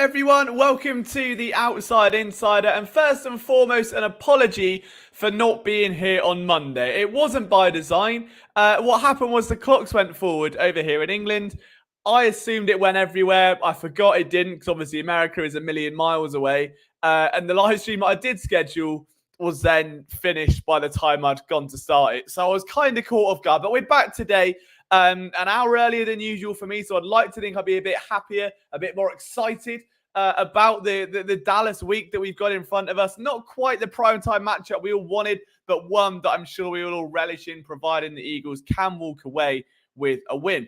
everyone, welcome to the Outside Insider, and first and foremost, an apology for not being here on Monday. It wasn't by design. What happened was the clocks went forward over here in England. I assumed it went everywhere. I forgot it didn't, because obviously America is a million miles away. And the live stream that I did schedule was then finished by the time I'd gone to start it. So I was kind of caught off guard, but we're back today. An hour earlier than usual for me, so I'd like to think I'll be a bit happier, a bit more excited about the Dallas week that we've got in front of us. Not quite the primetime matchup we all wanted, but one that I'm sure we will all relish in, providing the Eagles can walk away with a win.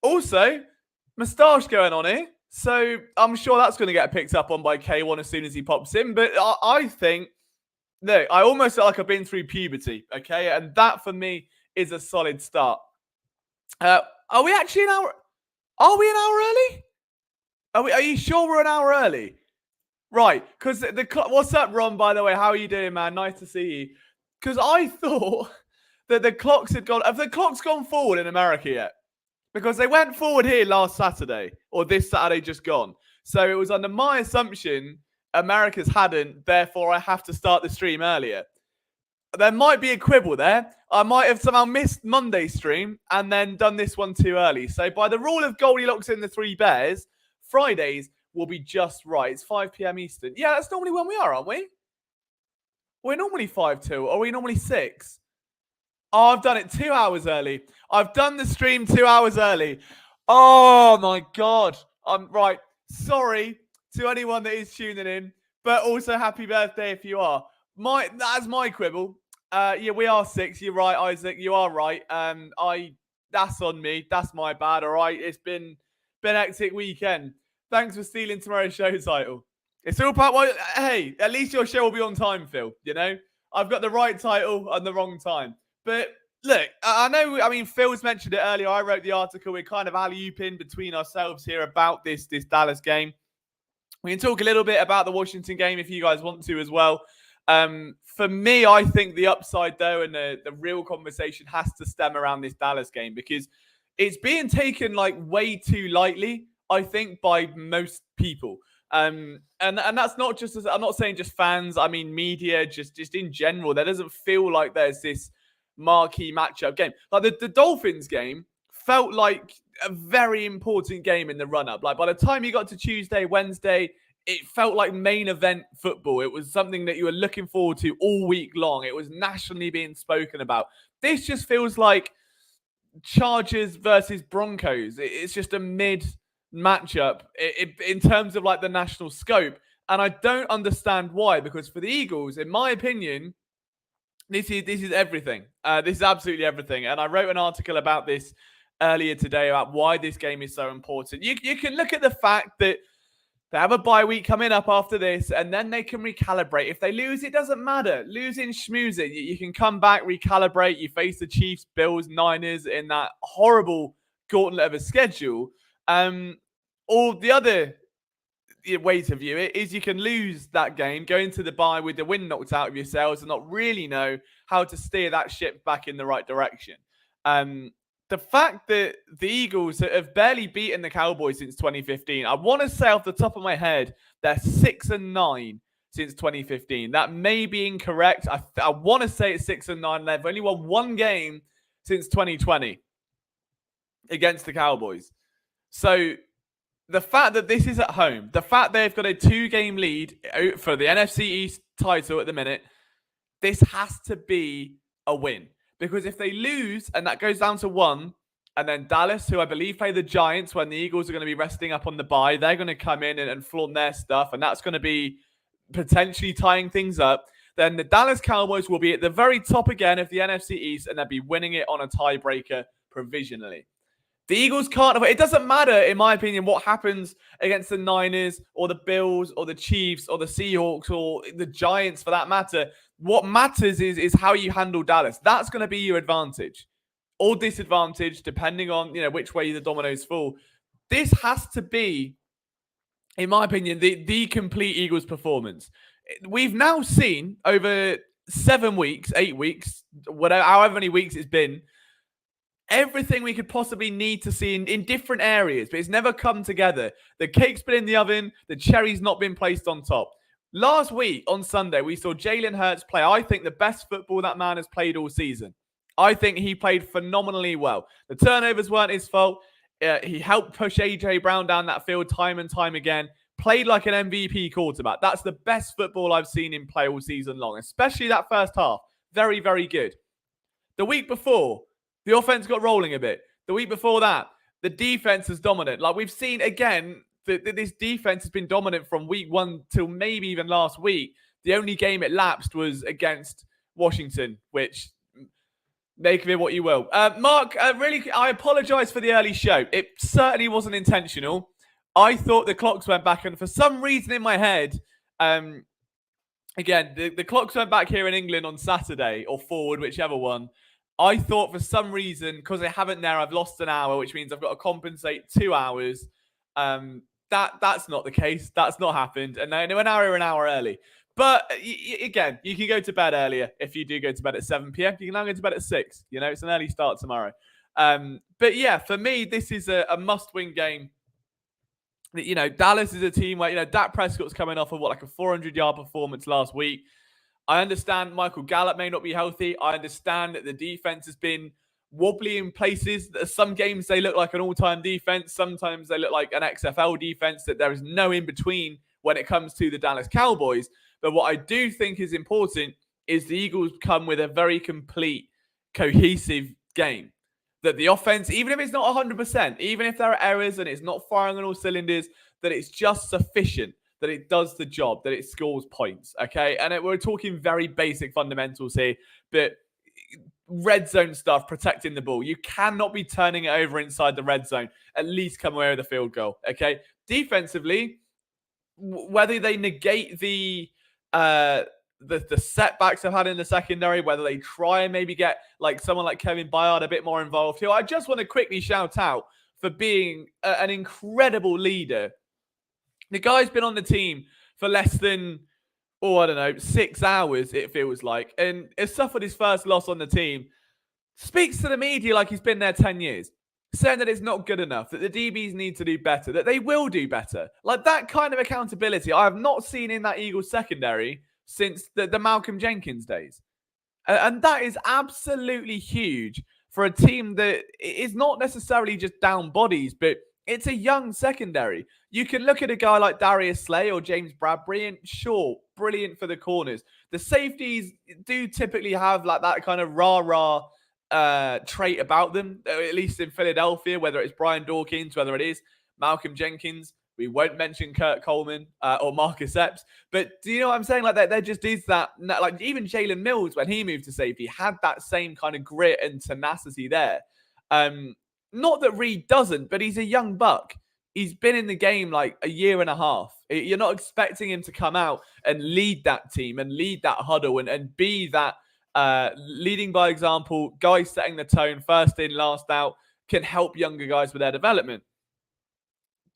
Also, moustache going on here, so I'm sure that's going to get picked up on by K1 as soon as he pops in, but I think, look, I almost feel like I've been through puberty, okay? And that, for me, is a solid start. Are we actually an hour? Are we an hour early? Are you sure we're an hour early? Right, because what's up, Ron? By the way, how are you doing, man? Nice to see you. Because I thought that the clocks had gone. Have the clocks gone forward in America yet? Because they went forward here last Saturday, or this Saturday just gone. So it was under my assumption America's hadn't. Therefore, I have to start the stream earlier. There might be a quibble there. I might have somehow missed Monday's stream and then done this one too early. So by the rule of Goldilocks and the Three Bears, Fridays will be just right. It's 5 p.m. Eastern. Yeah, that's normally when we are, aren't we? We're normally 5-2. Or are we normally 6? Oh, I've done it 2 hours early. I've done the stream 2 hours early. Oh, my God. I'm right. Sorry to anyone that is tuning in, but also happy birthday if you are. That's my quibble. Yeah, we are 6. You're right, Isaac. You are right. That's on me. That's my bad. All right. It's been a hectic weekend. Thanks for stealing tomorrow's show title. It's all part. Well, hey, at least your show will be on time, Phil. You know, I've got the right title and the wrong time. But look, I know. I mean, Phil's mentioned it earlier. I wrote the article. We're kind of alley-ooping between ourselves here about this Dallas game. We can talk a little bit about the Washington game if you guys want to as well. For me, I think the upside, though, and the real conversation has to stem around this Dallas game, because it's being taken like way too lightly, I think, by most people. And that's not just, I'm not saying just fans, I mean media, just in general. There doesn't feel like there's this marquee matchup game. Like the Dolphins game felt like a very important game in the run-up. Like by the time you got to Tuesday, Wednesday, it felt like main event football. It was something that you were looking forward to all week long. It was nationally being spoken about. This just feels like Chargers versus Broncos. It's just a mid matchup in terms of like the national scope. And I don't understand why, because for the Eagles, in my opinion, this is everything. This is absolutely everything. And I wrote an article about this earlier today about why this game is so important. You can look at the fact that they have a bye week coming up after this, and then they can recalibrate. If they lose, it doesn't matter. Losing, schmoozing. You can come back, recalibrate. You face the Chiefs, Bills, Niners in that horrible gauntlet of a schedule. Or the other way to view it is you can lose that game, go into the bye with the wind knocked out of yourselves and not really know how to steer that ship back in the right direction. The fact that the Eagles have barely beaten the Cowboys since 2015, I want to say off the top of my head, they're 6-9 since 2015. That may be incorrect. I want to say it's 6-9. They've only won one game since 2020 against the Cowboys. So the fact that this is at home, the fact they've got a 2-game lead for the NFC East title at the minute, this has to be a win. Because if they lose and that goes down to 1, and then Dallas, who I believe play the Giants when the Eagles are going to be resting up on the bye, they're going to come in and flaunt their stuff, and that's going to be potentially tying things up, then the Dallas Cowboys will be at the very top again of the NFC East, and they'll be winning it on a tiebreaker provisionally. The Eagles can't. It doesn't matter, in my opinion, what happens against the Niners or the Bills or the Chiefs or the Seahawks or the Giants for that matter. What matters is how you handle Dallas. That's going to be your advantage or disadvantage, depending on which way the dominoes fall. This has to be, in my opinion, the complete Eagles performance. We've now seen over 7 weeks, 8 weeks, whatever, however many weeks it's been, everything we could possibly need to see in different areas, but it's never come together. The cake's been in the oven, the cherry's not been placed on top. Last week on Sunday, we saw Jalen Hurts play, I think, the best football that man has played all season. I think he played phenomenally well. The turnovers weren't his fault. He helped push AJ Brown down that field time and time again. Played like an MVP quarterback. That's the best football I've seen him play all season long, especially that first half. Very, very good. The week before, the offense got rolling a bit. The week before that, the defense is dominant. Like we've seen again, this defense has been dominant from week 1 till maybe even last week. The only game it lapsed was against Washington, which make of it what you will. Mark, I apologize for the early show. It certainly wasn't intentional. I thought the clocks went back, and for some reason in my head, again, the clocks went back here in England on Saturday, or forward, whichever one. I thought for some reason, because I haven't there, I've lost an hour, which means I've got to compensate 2 hours. That's not the case. That's not happened. And an hour early. But again, you can go to bed earlier if you do go to bed at 7 p.m. You can now go to bed at 6. You know, it's an early start tomorrow. But yeah, for me, this is a must-win game. You know, Dallas is a team where, you know, Dak Prescott's coming off of like a 400-yard performance last week. I understand Michael Gallup may not be healthy. I understand that the defense has been wobbly in places. Some games they look like an all-time defense. Sometimes they look like an XFL defense, that there is no in-between when it comes to the Dallas Cowboys. But what I do think is important is the Eagles come with a very complete, cohesive game. That the offense, even if it's not 100%, even if there are errors and it's not firing on all cylinders, that it's just sufficient, that it does the job, that it scores points, okay? And we're talking very basic fundamentals here, but red zone stuff, protecting the ball. You cannot be turning it over inside the red zone. At least come away with a field goal, okay? Defensively, whether they negate the setbacks I've had in the secondary, whether they try and maybe get like someone like Kevin Byard a bit more involved, who I just want to quickly shout out for being an incredible leader. The guy's been on the team for less than, 6 hours, it feels like, and has suffered his first loss on the team. Speaks to the media like he's been there 10 years, saying that it's not good enough, that the DBs need to do better, that they will do better. Like that kind of accountability I have not seen in that Eagles secondary since the Malcolm Jenkins days. And that is absolutely huge for a team that is not necessarily just down bodies, but it's a young secondary. You can look at a guy like Darius Slay or James Bradbury, and sure, brilliant for the corners. The safeties do typically have like that kind of rah-rah trait about them, at least in Philadelphia, whether it's Brian Dawkins, whether it is Malcolm Jenkins. We won't mention Kurt Coleman or Marcus Epps. But do you know what I'm saying? Like there just is that, like even Jalen Mills, when he moved to safety, had that same kind of grit and tenacity there. Not that Reed doesn't, but he's a young buck. He's been in the game like a year and a half. You're not expecting him to come out and lead that team and lead that huddle and be that leading by example, guys setting the tone, first in, last out, can help younger guys with their development.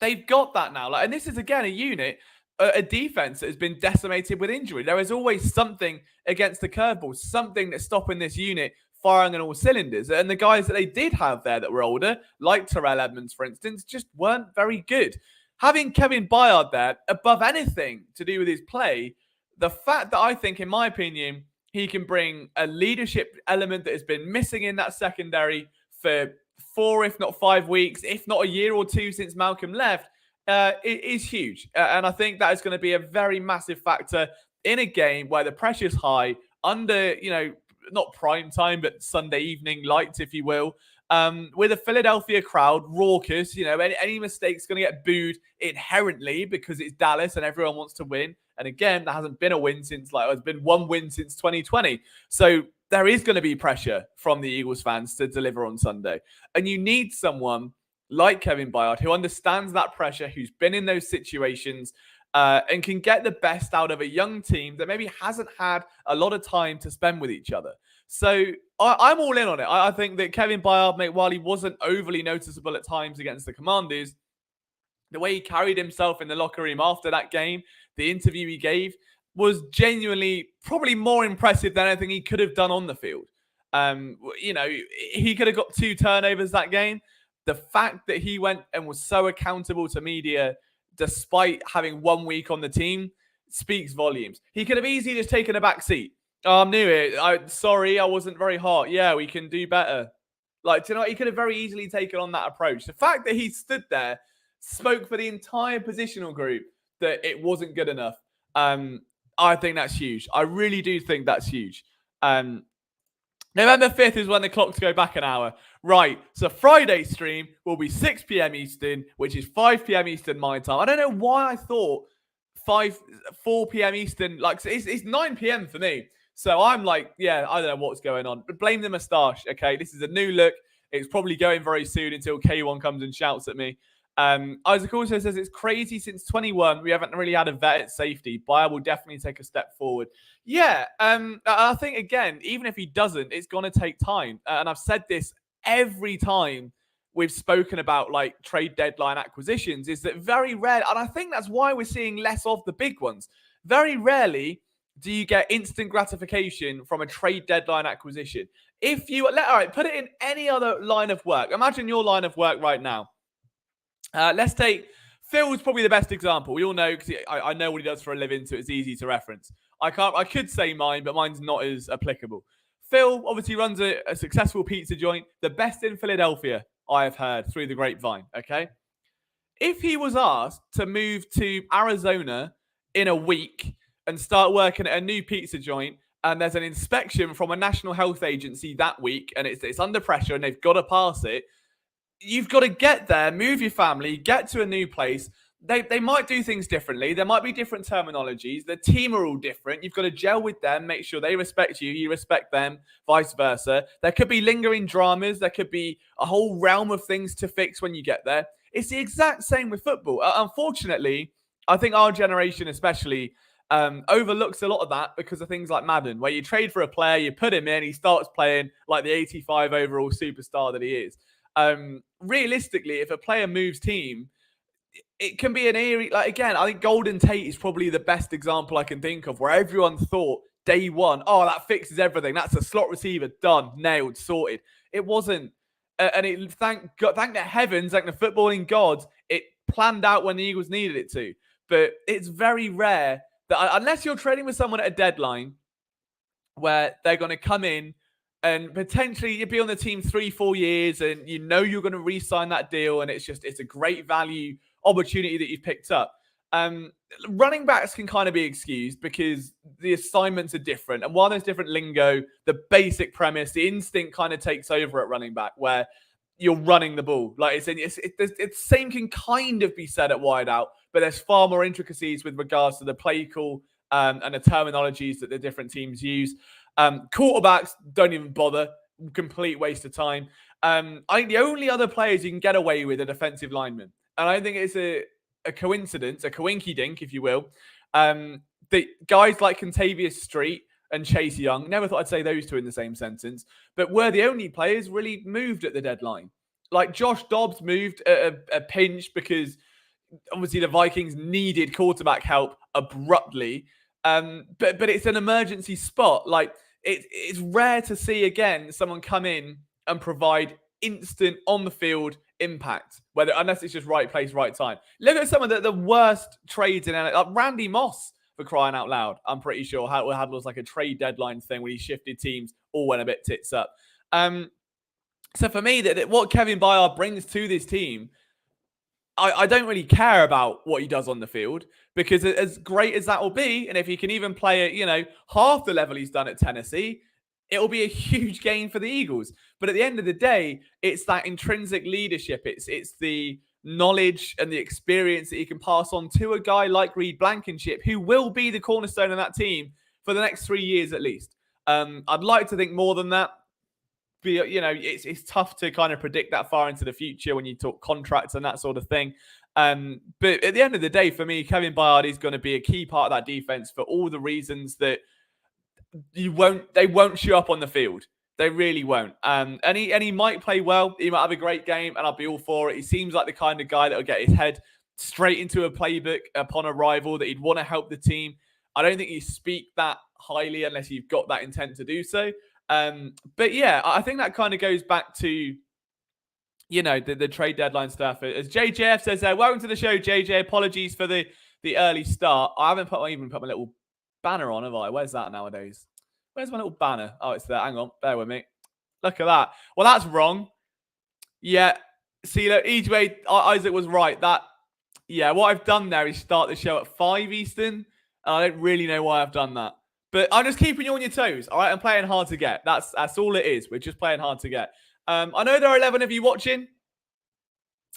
They've got that now. And this is, again, a unit, a defense that has been decimated with injury. There is always something against the curveball, something that's stopping this unit firing on all cylinders. And the guys that they did have there that were older, like Terrell Edmonds, for instance, just weren't very good. Having Kevin Byard there, above anything to do with his play, the fact that I think, in my opinion, he can bring a leadership element that has been missing in that secondary for 4, if not 5 weeks, if not a year or two since Malcolm left, it is huge. And I think that is going to be a very massive factor in a game where the pressure is high, under, not prime time, but Sunday evening lights, if you will, with a Philadelphia crowd, raucous. Any mistake's going to get booed inherently because it's Dallas and everyone wants to win. And again, there hasn't been a win since, it's been one win since 2020. So there is going to be pressure from the Eagles fans to deliver on Sunday. And you need someone like Kevin Byard who understands that pressure, who's been in those situations, and can get the best out of a young team that maybe hasn't had a lot of time to spend with each other. So I'm all in on it. I think that Kevin Byard, while he wasn't overly noticeable at times against the Commanders, the way he carried himself in the locker room after that game, the interview he gave, was genuinely probably more impressive than anything he could have done on the field. He could have got 2 turnovers that game. The fact that he went and was so accountable to media despite having 1 week on the team speaks volumes. He could have easily just taken a back seat. Oh, I'm new here. Sorry, I wasn't very hot. Yeah, we can do better. Like, do you know what? He could have very easily taken on that approach. The fact that he stood there spoke for the entire positional group that it wasn't good enough. I think that's huge. I really do think that's huge. November 5th is when the clocks go back an hour. Right, so Friday stream will be 6 p.m. Eastern, which is 5 p.m. Eastern my time. I don't know why I thought 4 p.m. Eastern. Like, it's 9 p.m. for me. So I'm like, yeah, I don't know what's going on. But blame the moustache, okay? This is a new look. It's probably going very soon until K1 comes and shouts at me. Isaac also says it's crazy since 21 we haven't really had a vet at safety. Bayer will definitely take a step forward. Yeah, I think again, even if he doesn't, it's going to take time. And I've said this every time we've spoken about like trade deadline acquisitions, is that very rare, and I think that's why we're seeing less of the big ones. Very rarely do you get instant gratification from a trade deadline acquisition. If you all right, put it in any other line of work. Imagine your line of work right now. Let's take Phil's probably the best example. We all know because I know what he does for a living, so it's easy to reference. I could say mine, but mine's not as applicable. Phil obviously runs a successful pizza joint, the best in Philadelphia, I have heard through the grapevine. Okay, if he was asked to move to Arizona in a week and start working at a new pizza joint, and there's an inspection from a national health agency that week, and it's under pressure, and they've got to pass it. You've got to get there, move your family, get to a new place. They might do things differently. There might be different terminologies. The team are all different. You've got to gel with them, make sure they respect you, you respect them, vice versa. There could be lingering dramas. There could be a whole realm of things to fix when you get there. It's the exact same with football. Unfortunately, I think our generation especially overlooks a lot of that because of things like Madden, where you trade for a player, you put him in, he starts playing like the 85 overall superstar that he is. Realistically, if a player moves team, it can be an eerie. Like again, I think Golden Tate is probably the best example I can think of, where everyone thought day one, oh, that fixes everything. That's a slot receiver, done, nailed, sorted. It wasn't, and it thank the heavens, thank the footballing gods, it planned out when the Eagles needed it to. But it's very rare that unless you're trading with someone at a deadline, where they're going to come in and potentially you'd be on the team 3-4 years and you know you're going to re-sign that deal and it's a great value opportunity that you've picked up. Running backs can kind of be excused because the assignments are different. And while there's different lingo, the basic premise, the instinct kind of takes over at running back where you're running the ball. Like it's same can kind of be said at wide out, but there's far more intricacies with regards to the play call and the terminologies that the different teams use. Quarterbacks don't even bother. Complete waste of time. I think the only other players you can get away with are defensive linemen. And I think it's a coincidence, a coinky dink, if you will. The guys like Contavious Street and Chase Young, never thought I'd say those two in the same sentence, but were the only players really moved at the deadline. Like Josh Dobbs moved at a pinch because obviously the Vikings needed quarterback help abruptly. But it's an emergency spot. Like it's rare to see again someone come in and provide instant on the field impact, unless it's just right place, right time. Look at some of the worst trades in like Randy Moss, for crying out loud. I'm pretty sure how it had was like a trade deadline thing when he shifted teams, all went a bit tits up. So for me, that what Kevin Byard brings to this team, I don't really care about what he does on the field, because as great as that will be, and if he can even play at, half the level he's done at Tennessee, it will be a huge gain for the Eagles. But at the end of the day, it's that intrinsic leadership. It's the knowledge and the experience that he can pass on to a guy like Reed Blankenship, who will be the cornerstone of that team for the next 3 years at least. I'd like to think more than that. It's tough to kind of predict that far into the future when you talk contracts and that sort of thing. But at the end of the day, for me, Kevin Byard is going to be a key part of that defense for all the reasons that they won't show up on the field. They really won't. And he might play well. He might have a great game, and I'll be all for it. He seems like the kind of guy that will get his head straight into a playbook upon arrival, that he'd want to help the team. I don't think you speak that highly unless you've got that intent to do so. But yeah, I think that kind of goes back to the trade deadline stuff. As JJF says, welcome to the show, JJ. Apologies for the early start. I haven't even put my little banner on, have I? Where's that nowadays? Where's my little banner? Oh, it's there. Hang on, bear with me. Look at that. Well, that's wrong. Yeah. See, look, Isaac was right. What I've done there is start the show at 5 Eastern. I don't really know why I've done that. But I'm just keeping you on your toes, all right? I'm playing hard to get. That's all it is. We're just playing hard to get. I know there are 11 of you watching.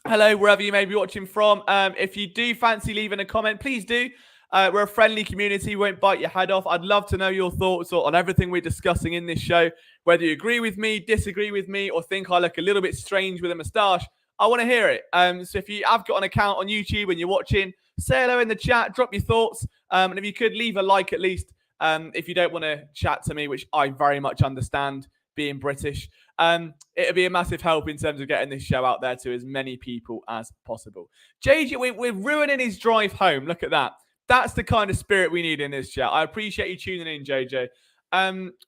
Hello, wherever you may be watching from. If you do fancy leaving a comment, please do. We're a friendly community. We won't bite your head off. I'd love to know your thoughts on everything we're discussing in this show. Whether you agree with me, disagree with me, or think I look a little bit strange with a moustache, I want to hear it. So if you have got an account on YouTube and you're watching, say hello in the chat, drop your thoughts. And if you could, leave a like at least. If you don't want to chat to me, which I very much understand, being British, it'll be a massive help in terms of getting this show out there to as many people as possible. JJ, we're ruining his drive home. Look at that. That's the kind of spirit we need in this chat. I appreciate you tuning in, JJ.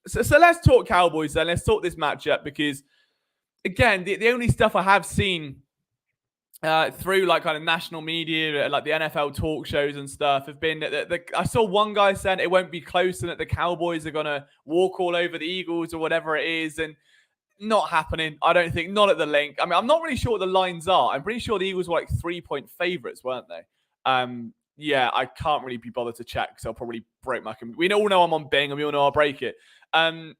So let's talk Cowboys then. Let's talk this matchup because, again, the only stuff I have seen through like kind of national media, like the NFL talk shows and stuff, have been that I saw one guy saying it won't be close and that the Cowboys are going to walk all over the Eagles or whatever it is. And not happening. I don't think. Not at the link. I mean, I'm not really sure what the lines are. I'm pretty sure the Eagles were like 3-point favorites, weren't they? Yeah, I can't really be bothered to check, so I'll probably break my computer. We all know I'm on Bing, and we all know I'll break it. I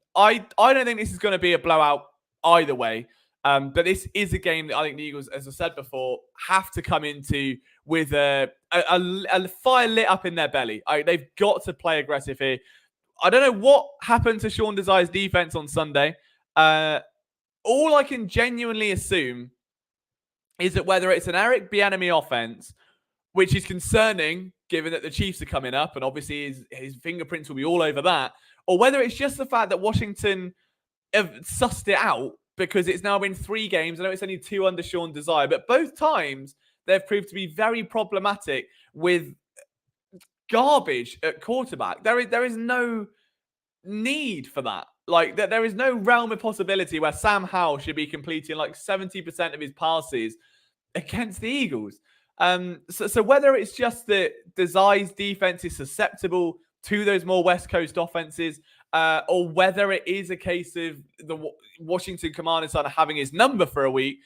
don't think this is going to be a blowout either way. But this is a game that I think the Eagles, as I said before, have to come into with a fire lit up in their belly. They've got to play aggressive here. I don't know what happened to Sean Desai's defense on Sunday. All I can genuinely assume is that whether it's an Eric Bieniemy offense, which is concerning given that the Chiefs are coming up and obviously his fingerprints will be all over that, or whether it's just the fact that Washington have sussed it out because it's now been 3 games. I know it's only 2 under Sean Desai, but both times they've proved to be very problematic with garbage at quarterback. There is no need for that. Like, there is no realm of possibility where Sam Howell should be completing like 70% of his passes against the Eagles. So whether it's just that Desai's defense is susceptible to those more West Coast offenses, or whether it is a case of the Washington Commanders are having his number for a week,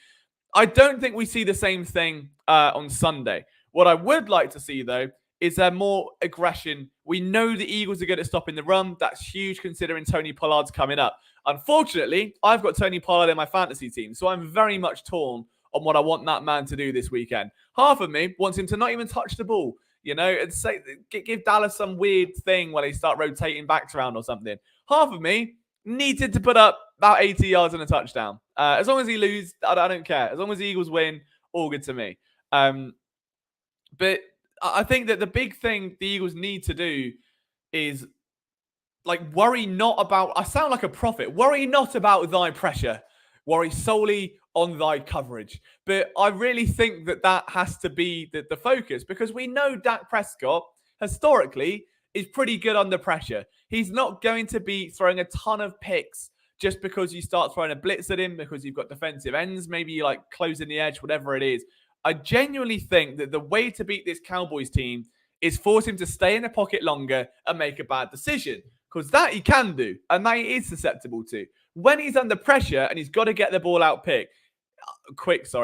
I don't think we see the same thing on Sunday. What I would like to see, though, is there more aggression. We know the Eagles are good at stopping the run. That's huge considering Tony Pollard's coming up. Unfortunately, I've got Tony Pollard in my fantasy team, so I'm very much torn on what I want that man to do this weekend. Half of me wants him to not even touch the ball, and give Dallas some weird thing where they start rotating backs around or something. Half of me needed to put up about 80 yards and a touchdown. As long as he loses, I don't care. As long as the Eagles win, all good to me. But I think that the big thing the Eagles need to do is worry not about, I sound like a prophet, worry not about thy pressure, worry solely on thy coverage. But I really think that has to be the focus, because we know Dak Prescott historically is pretty good under pressure. He's not going to be throwing a ton of picks just because you start throwing a blitz at him, because you've got defensive ends, maybe like closing the edge, whatever it is. I genuinely think that the way to beat this Cowboys team is force him to stay in the pocket longer and make a bad decision, because that he can do, and that he is susceptible to. When he's under pressure and he's got to get the ball out quick,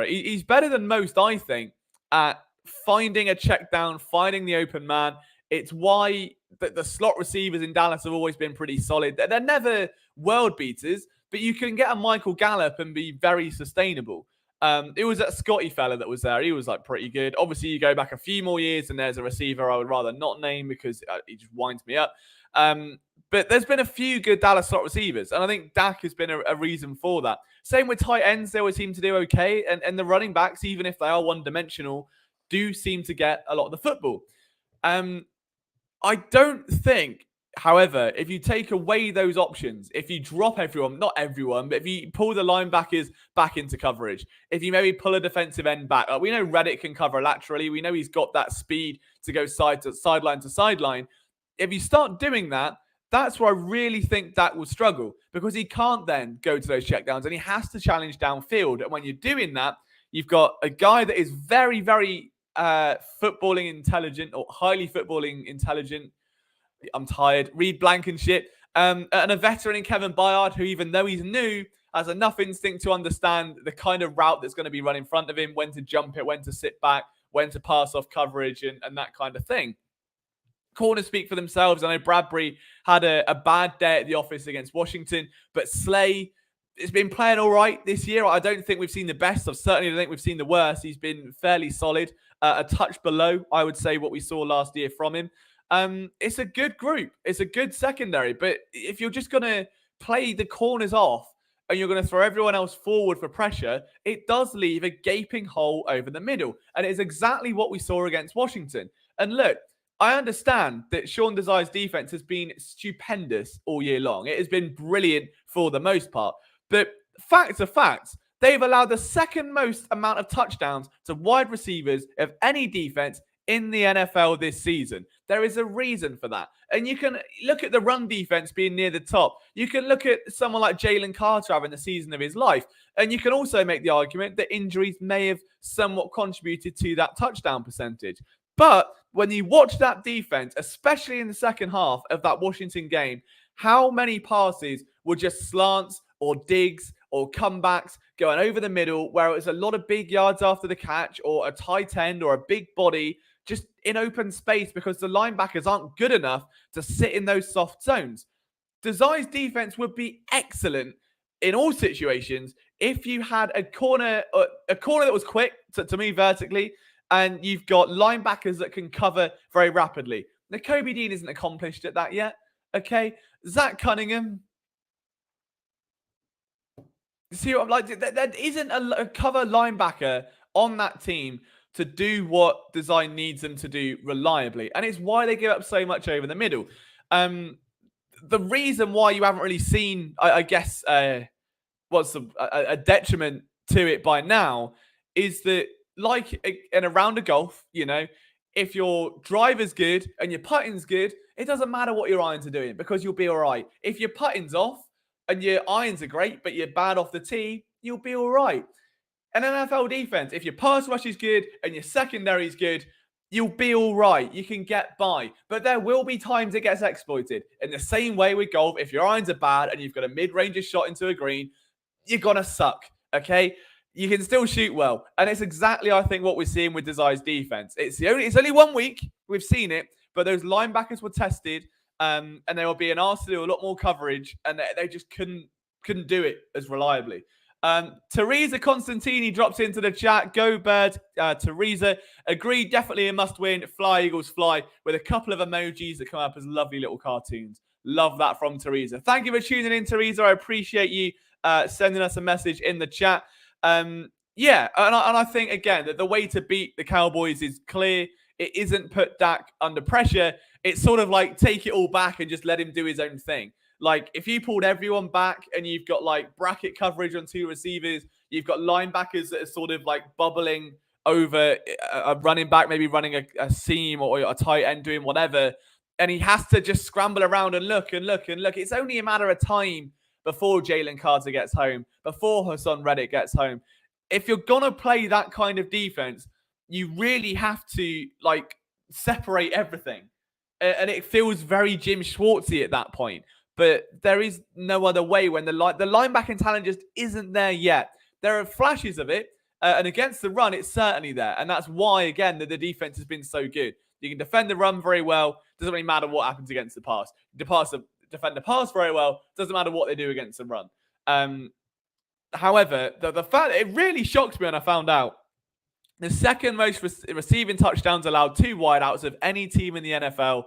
he's better than most, I think, at finding a check down, finding the open man. It's why the slot receivers in Dallas have always been pretty solid. They're never world beaters, but you can get a Michael Gallup and be very sustainable. It was that Scotty fella that was there. He was pretty good. Obviously, you go back a few more years and there's a receiver I would rather not name because he just winds me up. But there's been a few good Dallas slot receivers, and I think Dak has been a reason for that. Same with tight ends. They always seem to do okay. And the running backs, even if they are one-dimensional, do seem to get a lot of the football. I don't think, however, if you take away those options, if you drop everyone, not everyone, but if you pull the linebackers back into coverage, if you maybe pull a defensive end back, we know Reddick can cover laterally. We know he's got that speed to go sideline to sideline. If you start doing that, That's where I really think Dak will struggle because he can't then go to those checkdowns and he has to challenge downfield. And when you're doing that, you've got a guy that is very, very footballing intelligent or highly footballing intelligent. I'm tired. Reed Blankenship. And a veteran in Kevin Byard, who, even though he's new, has enough instinct to understand the kind of route that's going to be run in front of him, when to jump it, when to sit back, when to pass off coverage, and that kind of thing. Corners speak for themselves. I know Bradbury had a bad day at the office against Washington, but Slay has been playing all right this year. I don't think we've seen the best. I certainly don't think we've seen the worst. He's been fairly solid, a touch below, I would say, what we saw last year from him. It's a good group. It's a good secondary. But if you're just going to play the corners off and you're going to throw everyone else forward for pressure, it does leave a gaping hole over the middle. And it is exactly what we saw against Washington. And look, I understand that Sean Desai's defense has been stupendous all year long. It has been brilliant for the most part. But facts are facts. They've allowed the second most amount of touchdowns to wide receivers of any defense in the NFL this season. There is a reason for that. And you can look at the run defense being near the top. You can look at someone like Jalen Carter having the season of his life. And you can also make the argument that injuries may have somewhat contributed to that touchdown percentage. But when you watch that defense, especially in the second half of that Washington game, how many passes were just slants or digs or comebacks going over the middle, where it was a lot of big yards after the catch, or a tight end or a big body just in open space because the linebackers aren't good enough to sit in those soft zones. Desai's defense would be excellent in all situations if you had a corner that was quick to move vertically, and you've got linebackers that can cover very rapidly. Now, Kobe Dean isn't accomplished at that yet. Okay, Zach Cunningham. See what I'm like? There isn't a cover linebacker on that team to do what Desai needs them to do reliably, and it's why they give up so much over the middle. The reason why you haven't really seen, I guess, what's a detriment to it by now is that, like in a round of golf, if your driver's good and your putting's good, it doesn't matter what your irons are doing because you'll be all right. If your putting's off and your irons are great, but you're bad off the tee, you'll be all right. An NFL defense, if your pass rush is good and your secondary is good, you'll be all right. You can get by. But there will be times it gets exploited. In the same way with golf, if your irons are bad and you've got a mid-range shot into a green, you're going to suck, okay? You can still shoot well. And it's exactly, I think, what we're seeing with Desai's defense. It's only 1 week. We've seen it. But those linebackers were tested, and they were being asked to do a lot more coverage, and they just couldn't do it as reliably. Teresa Constantini drops into the chat. Go Bird. Teresa, agreed, definitely a must-win. Fly, Eagles, fly, with a couple of emojis that come up as lovely little cartoons. Love that from Teresa. Thank you for tuning in, Teresa. I appreciate you sending us a message in the chat. And I think, again, that the way to beat the Cowboys is clear. It isn't put Dak under pressure. It's sort of like take it all back and just let him do his own thing. Like, if you pulled everyone back and you've got, like, bracket coverage on two receivers, you've got linebackers that are sort of, like, bubbling over a running back, maybe running a seam or a tight end doing whatever, and he has to just scramble around and look and look and look. It's only a matter of time before Jalen Carter gets home, before Hassan Reddick gets home. If you're going to play that kind of defense, you really have to, like, separate everything. And it feels very Jim Schwartzy at that point. But there is no other way when the linebacking talent just isn't there yet. There are flashes of it, and against the run, it's certainly there. And that's why, again, the defense has been so good. You can defend the run very well. Doesn't really matter what happens against the pass. Defend the pass very well. Doesn't matter what they do against the run. However, the fact it really shocked me when I found out the second most receiving touchdowns allowed to wideouts of any team in the NFL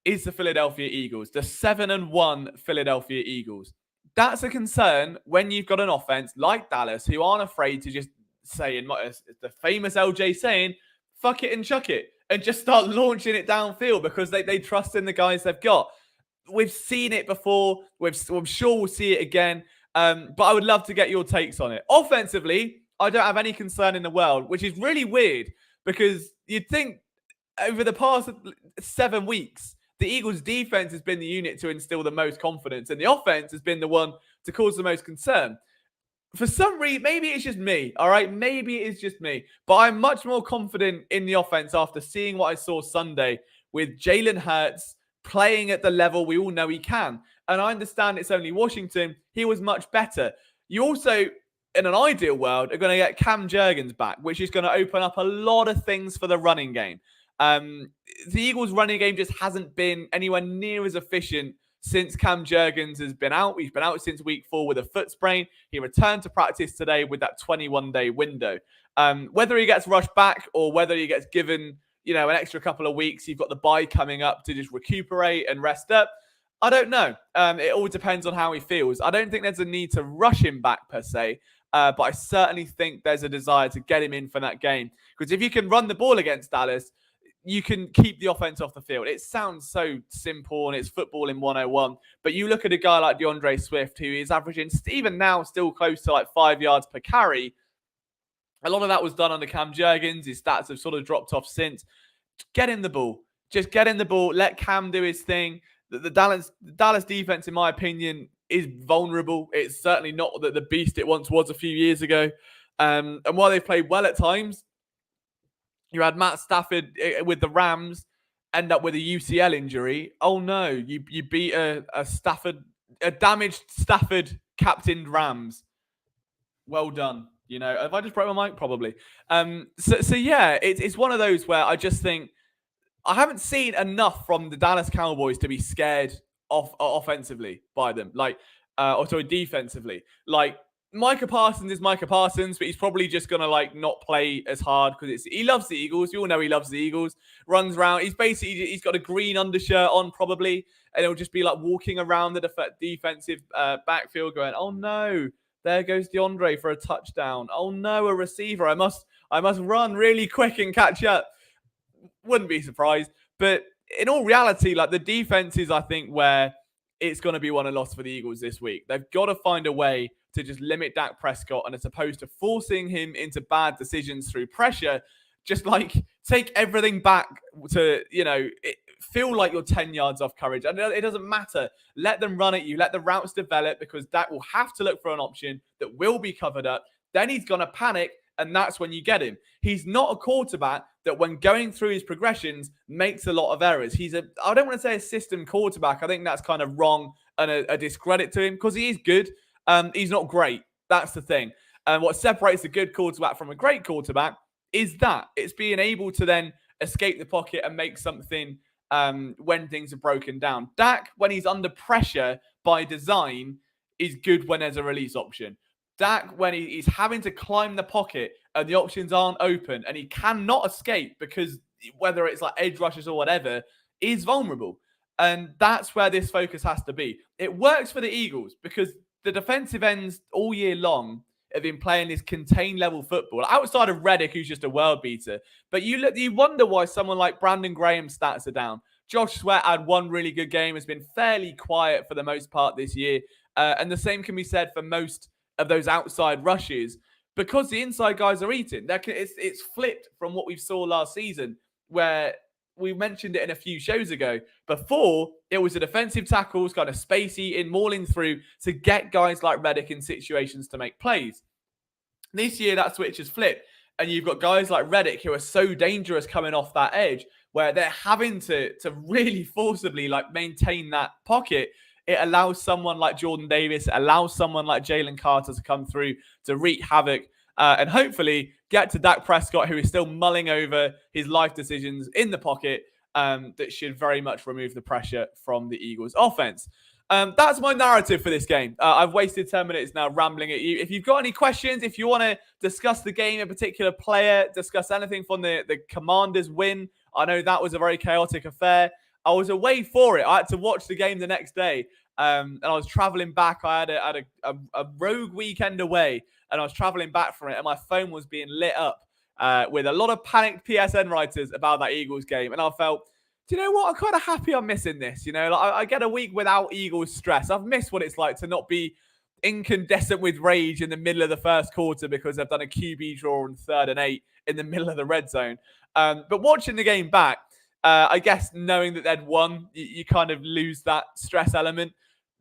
is the Philadelphia Eagles, the 7-1 Philadelphia Eagles. That's a concern when you've got an offense like Dallas who aren't afraid to just say, in the famous LJ saying, fuck it and chuck it, and just start launching it downfield because they trust in the guys they've got. We've seen it before. I'm sure we'll see it again. But I would love to get your takes on it. Offensively, I don't have any concern in the world, which is really weird because you'd think over the past 7 weeks, the Eagles' defense has been the unit to instill the most confidence, and the offense has been the one to cause the most concern. For some reason, maybe it's just me, all right? Maybe it is just me, but I'm much more confident in the offense after seeing what I saw Sunday with Jalen Hurts playing at the level we all know he can. And I understand it's only Washington. He was much better. You also, in an ideal world, are going to get Cam Jenkins back, which is going to open up a lot of things for the running game. Um, the Eagles' running game just hasn't been anywhere near as efficient since Cam Jenkins has been out. He's been out since week 4 with a foot sprain. He returned to practice today with that 21-day window. Whether he gets rushed back or whether he gets given, an extra couple of weeks, you've got the bye coming up to just recuperate and rest up. I don't know. It all depends on how he feels. I don't think there's a need to rush him back per se, but I certainly think there's a desire to get him in for that game. Because if you can run the ball against Dallas, you can keep the offense off the field. It sounds so simple and it's football in 101. But you look at a guy like DeAndre Swift, who is averaging, even now, still close to like 5 yards per carry. A lot of that was done under Cam Jenkins. His stats have sort of dropped off since. Get in the ball. Just get in the ball. Let Cam do his thing. The Dallas defense, in my opinion, is vulnerable. It's certainly not the beast it once was a few years ago. And while they've played well at times, you had Matt Stafford with the Rams end up with a UCL injury. Oh no, you beat a damaged Stafford captained Rams. Well done. Have I just broke my mic? Probably. So yeah, it's one of those where I just think I haven't seen enough from the Dallas Cowboys to be scared offensively by them. Defensively. Like, Micah Parsons is Micah Parsons, but he's probably just going to not play as hard because he loves the Eagles. You all know he loves the Eagles. Runs around. He's got a green undershirt on probably, and he'll just be walking around the defensive backfield going, oh no, there goes DeAndre for a touchdown. Oh no, a receiver. I must run really quick and catch up. Wouldn't be surprised. But in all reality, the defense is, I think, where it's going to be one of loss for the Eagles this week. They've got to find a way to just limit Dak Prescott, and as opposed to forcing him into bad decisions through pressure, just take everything back to, feel like you're 10 yards off coverage. And it doesn't matter. Let them run at you. Let the routes develop, because Dak will have to look for an option that will be covered up. Then he's going to panic, and that's when you get him. He's not a quarterback that, when going through his progressions, makes a lot of errors. I don't want to say a system quarterback. I think that's kind of wrong and a discredit to him, because he is good. He's not great. That's the thing. And what separates a good quarterback from a great quarterback is that it's being able to then escape the pocket and make something when things are broken down. Dak, when he's under pressure by design, is good when there's a release option. Dak, when he's having to climb the pocket and the options aren't open and he cannot escape because whether it's edge rushes or whatever, is vulnerable. And that's where this focus has to be. It works for the Eagles because the defensive ends all year long have been playing this contained level football, outside of Reddick, who's just a world beater. But you wonder why someone like Brandon Graham's stats are down. Josh Sweat had one really good game, has been fairly quiet for the most part this year. And the same can be said for most of those outside rushes, because the inside guys are eating. It's flipped from what we saw last season, where we mentioned it in a few shows ago. Before, it was the defensive tackles kind of space eating, mauling through to get guys like Reddick in situations to make plays. This year, that switch has flipped, and you've got guys like Reddick who are so dangerous coming off that edge, where they're having to really forcibly maintain that pocket. It allows someone like Jordan Davis, it allows someone like Jalen Carter to come through to wreak havoc and hopefully get to Dak Prescott, who is still mulling over his life decisions in the pocket that should very much remove the pressure from the Eagles offense. That's my narrative for this game. I've wasted 10 minutes now rambling at you. If you've got any questions, if you want to discuss the game, a particular player, discuss anything from the Commanders win, I know that was a very chaotic affair. I was away for it. I had to watch the game the next day, and I was traveling back. I had a rogue weekend away, and I was traveling back from it, and my phone was being lit up with a lot of panicked PSN writers about that Eagles game, and I felt, do you know what? I'm kind of happy I'm missing this. I get a week without Eagles stress. I've missed what it's like to not be incandescent with rage in the middle of the first quarter because I've done a QB draw on 3rd and 8 in the middle of the red zone. But watching the game back, I guess knowing that they'd won, you kind of lose that stress element.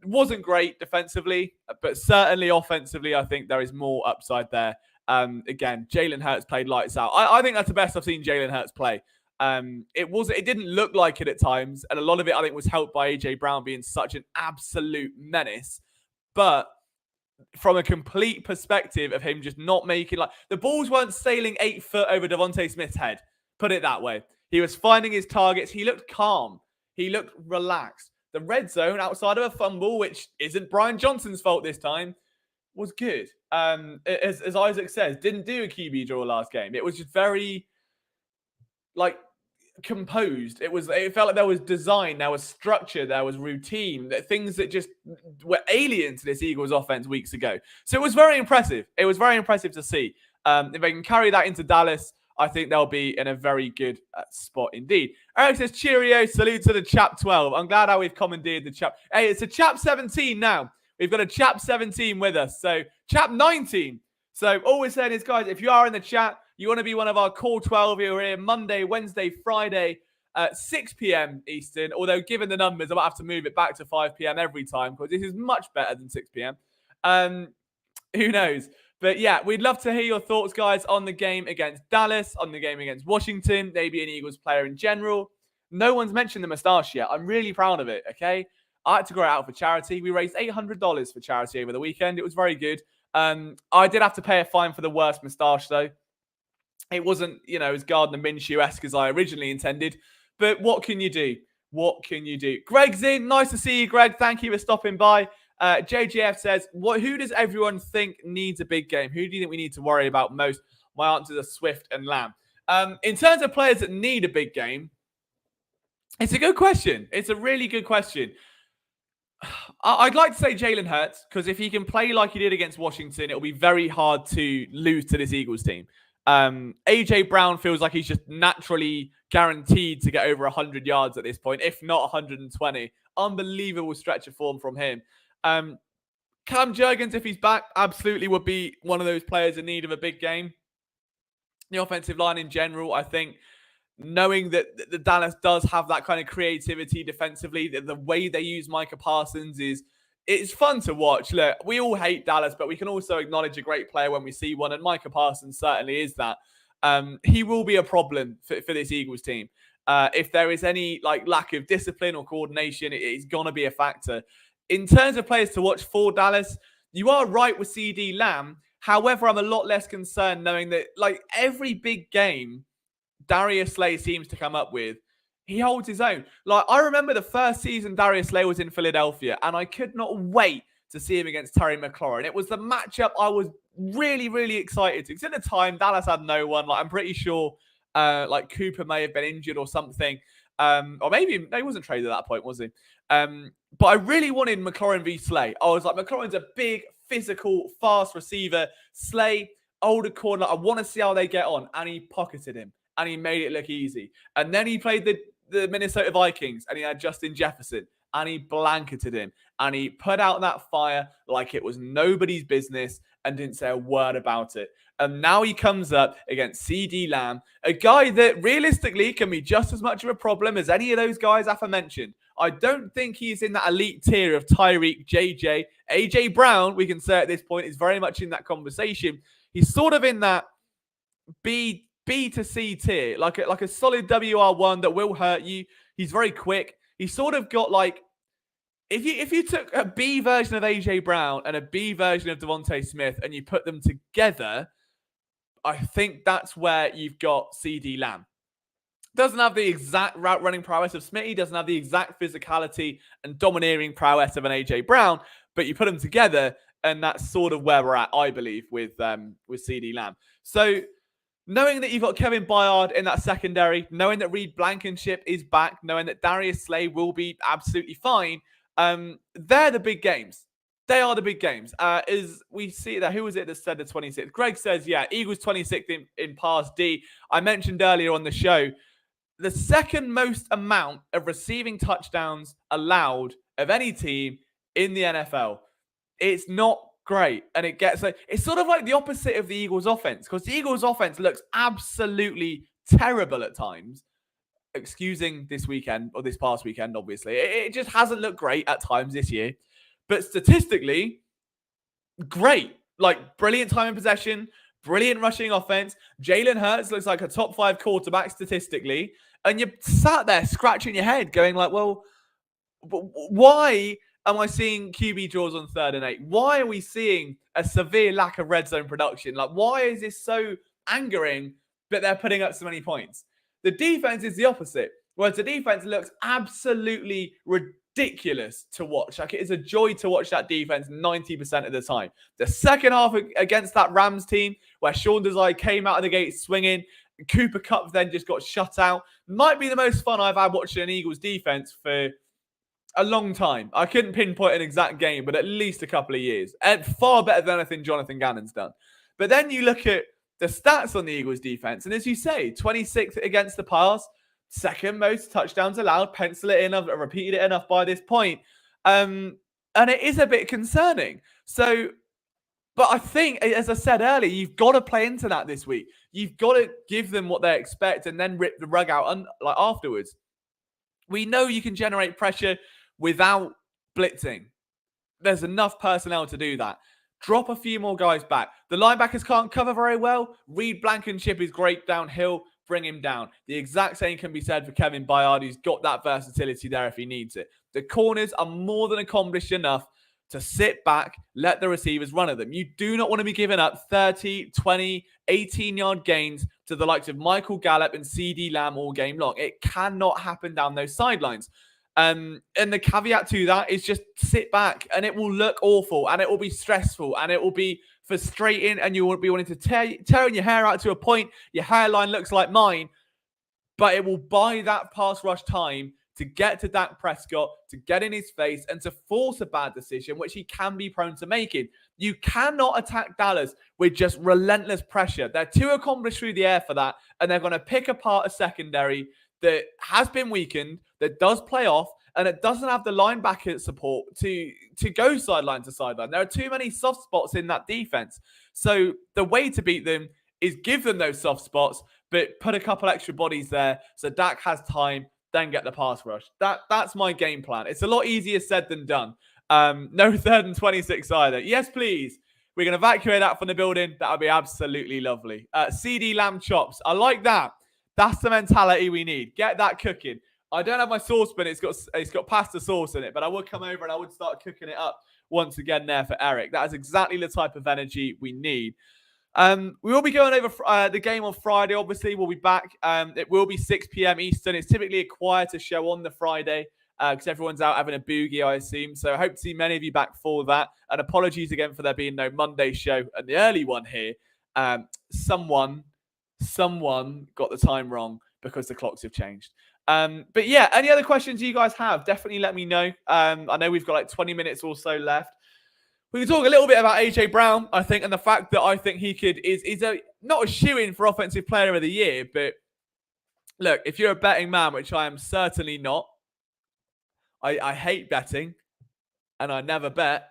It wasn't great defensively, but certainly offensively, I think there is more upside there. Again, Jalen Hurts played lights out. I think that's the best I've seen Jalen Hurts play. It didn't look like it at times, and a lot of it I think was helped by AJ Brown being such an absolute menace. But from a complete perspective of him just not making, like, the balls weren't sailing 8 foot over Devontae Smith's head. Put it that way. He was finding his targets. He looked calm. He looked relaxed. The red zone, outside of a fumble, which isn't Brian Johnson's fault this time, was good. As Isaac says, didn't do a QB draw last game. It was just very, like, composed. It felt like there was design, there was structure, there was routine, things that just were alien to this Eagles offense weeks ago. So it was very impressive. It was very impressive to see. If they can carry that into Dallas, I think they'll be in a very good spot indeed. Eric says, cheerio, salute to the Chap 12. I'm glad how we've commandeered the Chap. Hey, it's a Chap 17 now. We've got a Chap 17 with us. So Chap 19. So all we're saying is, guys, if you are in the chat, you want to be one of our core 12 who are here Monday, Wednesday, Friday at 6 p.m. Eastern. Although given the numbers, I might have to move it back to 5 p.m. every time because this is much better than 6 p.m. Who knows? But yeah, we'd love to hear your thoughts, guys, on the game against Dallas, on the game against Washington, maybe an Eagles player in general. No one's mentioned the moustache yet. I'm really proud of it, okay? I had to grow it out for charity. We raised $800 for charity over the weekend. It was very good. I did have to pay a fine for the worst moustache, though. It wasn't, as Gardner Minshew-esque as I originally intended. But what can you do? What can you do? Greg's in. Nice to see you, Greg. Thank you for stopping by. JJF says, who does everyone think needs a big game? Who do you think we need to worry about most? My answers are Swift and Lamb. In terms of players that need a big game, it's a good question. It's a really good question. I'd like to say Jalen Hurts, because if he can play like he did against Washington, it'll be very hard to lose to this Eagles team. AJ Brown feels like he's just naturally guaranteed to get over 100 yards at this point, if not 120. Unbelievable stretch of form from him. Cam Jenkins, if he's back, absolutely would be one of those players in need of a big game. The offensive line in general, I think, knowing that the Dallas does have that kind of creativity defensively, the way they use Micah Parsons it's fun to watch. Look, we all hate Dallas, but we can also acknowledge a great player when we see one, and Micah Parsons certainly is that. He will be a problem for this Eagles team. If there is any lack of discipline or coordination, it's going to be a factor. In terms of players to watch for Dallas, you are right with CeeDee Lamb. However, I'm a lot less concerned knowing that every big game Darius Slay seems to come up with, he holds his own. I remember the first season Darius Slay was in Philadelphia, and I could not wait to see him against Terry McLaurin. It was the matchup I was really, really excited to. Because at the time, Dallas had no one. I'm pretty sure Cooper may have been injured or something. Or maybe he wasn't traded at that point, was he? But I really wanted McLaurin v. Slay. I was like, McLaurin's a big, physical, fast receiver. Slay, older corner. I want to see how they get on. And he pocketed him. And he made it look easy. And then he played the Minnesota Vikings. And he had Justin Jefferson. And he blanketed him. And he put out that fire like it was nobody's business. And didn't say a word about it. And now he comes up against CeeDee Lamb, a guy that realistically can be just as much of a problem as any of those guys aforementioned. I don't think he's in that elite tier of Tyreek, JJ. AJ Brown, we can say at this point, is very much in that conversation. He's sort of in that B to C tier, like a solid WR1 that will hurt you. He's very quick. He's sort of got if you took a B version of AJ Brown and a B version of Devontae Smith and you put them together, I think that's where you've got CeeDee Lamb. Doesn't have the exact route running prowess of Smitty, doesn't have the exact physicality and domineering prowess of an AJ Brown, but you put them together and that's sort of where we're at, I believe, with CeeDee Lamb. So knowing that you've got Kevin Byard in that secondary, knowing that Reed Blankenship is back, knowing that Darius Slay will be absolutely fine, they're the big games. They are the big games. As we see that, who was it that said the 26th? Greg says, yeah, Eagles 26th in pass D. I mentioned earlier on the show, the second most amount of receiving touchdowns allowed of any team in the NFL. It's not great. And it's sort of like the opposite of the Eagles offense, because the Eagles offense looks absolutely terrible at times. excusing this weekend or this past weekend, obviously. It just hasn't looked great at times this year. But statistically, great. Like, brilliant time in possession, brilliant rushing offense. Jalen Hurts looks like a top 5 quarterback statistically. And you're sat there scratching your head going like, well, why am I seeing QB draws on 3rd and 8? Why are we seeing a severe lack of red zone production? Like, why is this so angering that they're putting up so many points? The defense is the opposite. Whereas the defense looks absolutely ridiculous to watch. Like, it is a joy to watch that defense 90% of the time. The second half against that Rams team, where Sean Desai came out of the gate swinging, Cooper Kupp then just got shut out, might be the most fun I've had watching an Eagles defense for a long time. I couldn't pinpoint an exact game, but at least a couple of years. And far better than anything Jonathan Gannon's done. But then you look at the stats on the Eagles defense, and as you say, 26th against the pass, second most touchdowns allowed, pencil it in, I've repeated it enough by this point. And it is a bit concerning. So, but I think, as I said earlier, you've got to play into that this week. You've got to give them what they expect and then rip the rug out like afterwards. We know you can generate pressure without blitzing. There's enough personnel to do that. Drop a few more guys back. The linebackers can't cover very well. Reed Blankenship is great downhill. Bring him down. The exact same can be said for Kevin Byard, who's got that versatility there if he needs it. The corners are more than accomplished enough to sit back, let the receivers run at them. You do not want to be giving up 30, 20, 18-yard gains to the likes of Michael Gallup and CeeDee Lamb all game long. It cannot happen down those sidelines. And the caveat to that is just sit back, and it will look awful, and it will be stressful, and it will be frustrating, and you will be wanting to tearing your hair out to a point. Your hairline looks like mine, but it will buy that pass rush time to get to Dak Prescott, to get in his face, and to force a bad decision, which he can be prone to making. You cannot attack Dallas with just relentless pressure. They're too accomplished through the air for that, and they're going to pick apart a secondary that has been weakened, that does play off, and it doesn't have the linebacker support to go sideline to sideline. There are too many soft spots in that defense. So the way to beat them is give them those soft spots, but put a couple extra bodies there so Dak has time, then get the pass rush. That's my game plan. It's a lot easier said than done. No 3rd and 26 either. Yes, please. We can evacuate that from the building. That would be absolutely lovely. CeeDee Lamb chops. I like that. That's the mentality we need. Get that cooking. I don't have my saucepan. It's got pasta sauce in it, but I would come over and I would start cooking it up once again there for Eric. That is exactly the type of energy we need. We will be going over the game on Friday. Obviously, we'll be back. It will be 6 p.m. Eastern. It's typically a quieter show on the Friday because everyone's out having a boogie, I assume. So I hope to see many of you back for that. And apologies again for there being no Monday show and the early one here. Someone got the time wrong because the clocks have changed. But yeah, any other questions you guys have, definitely let me know. I know we've got like 20 minutes or so left. We can talk a little bit about AJ Brown, I think, and the fact that I think he is not a shoo-in for Offensive Player of the Year, but look, if you're a betting man, which I am certainly not, I hate betting, and I never bet,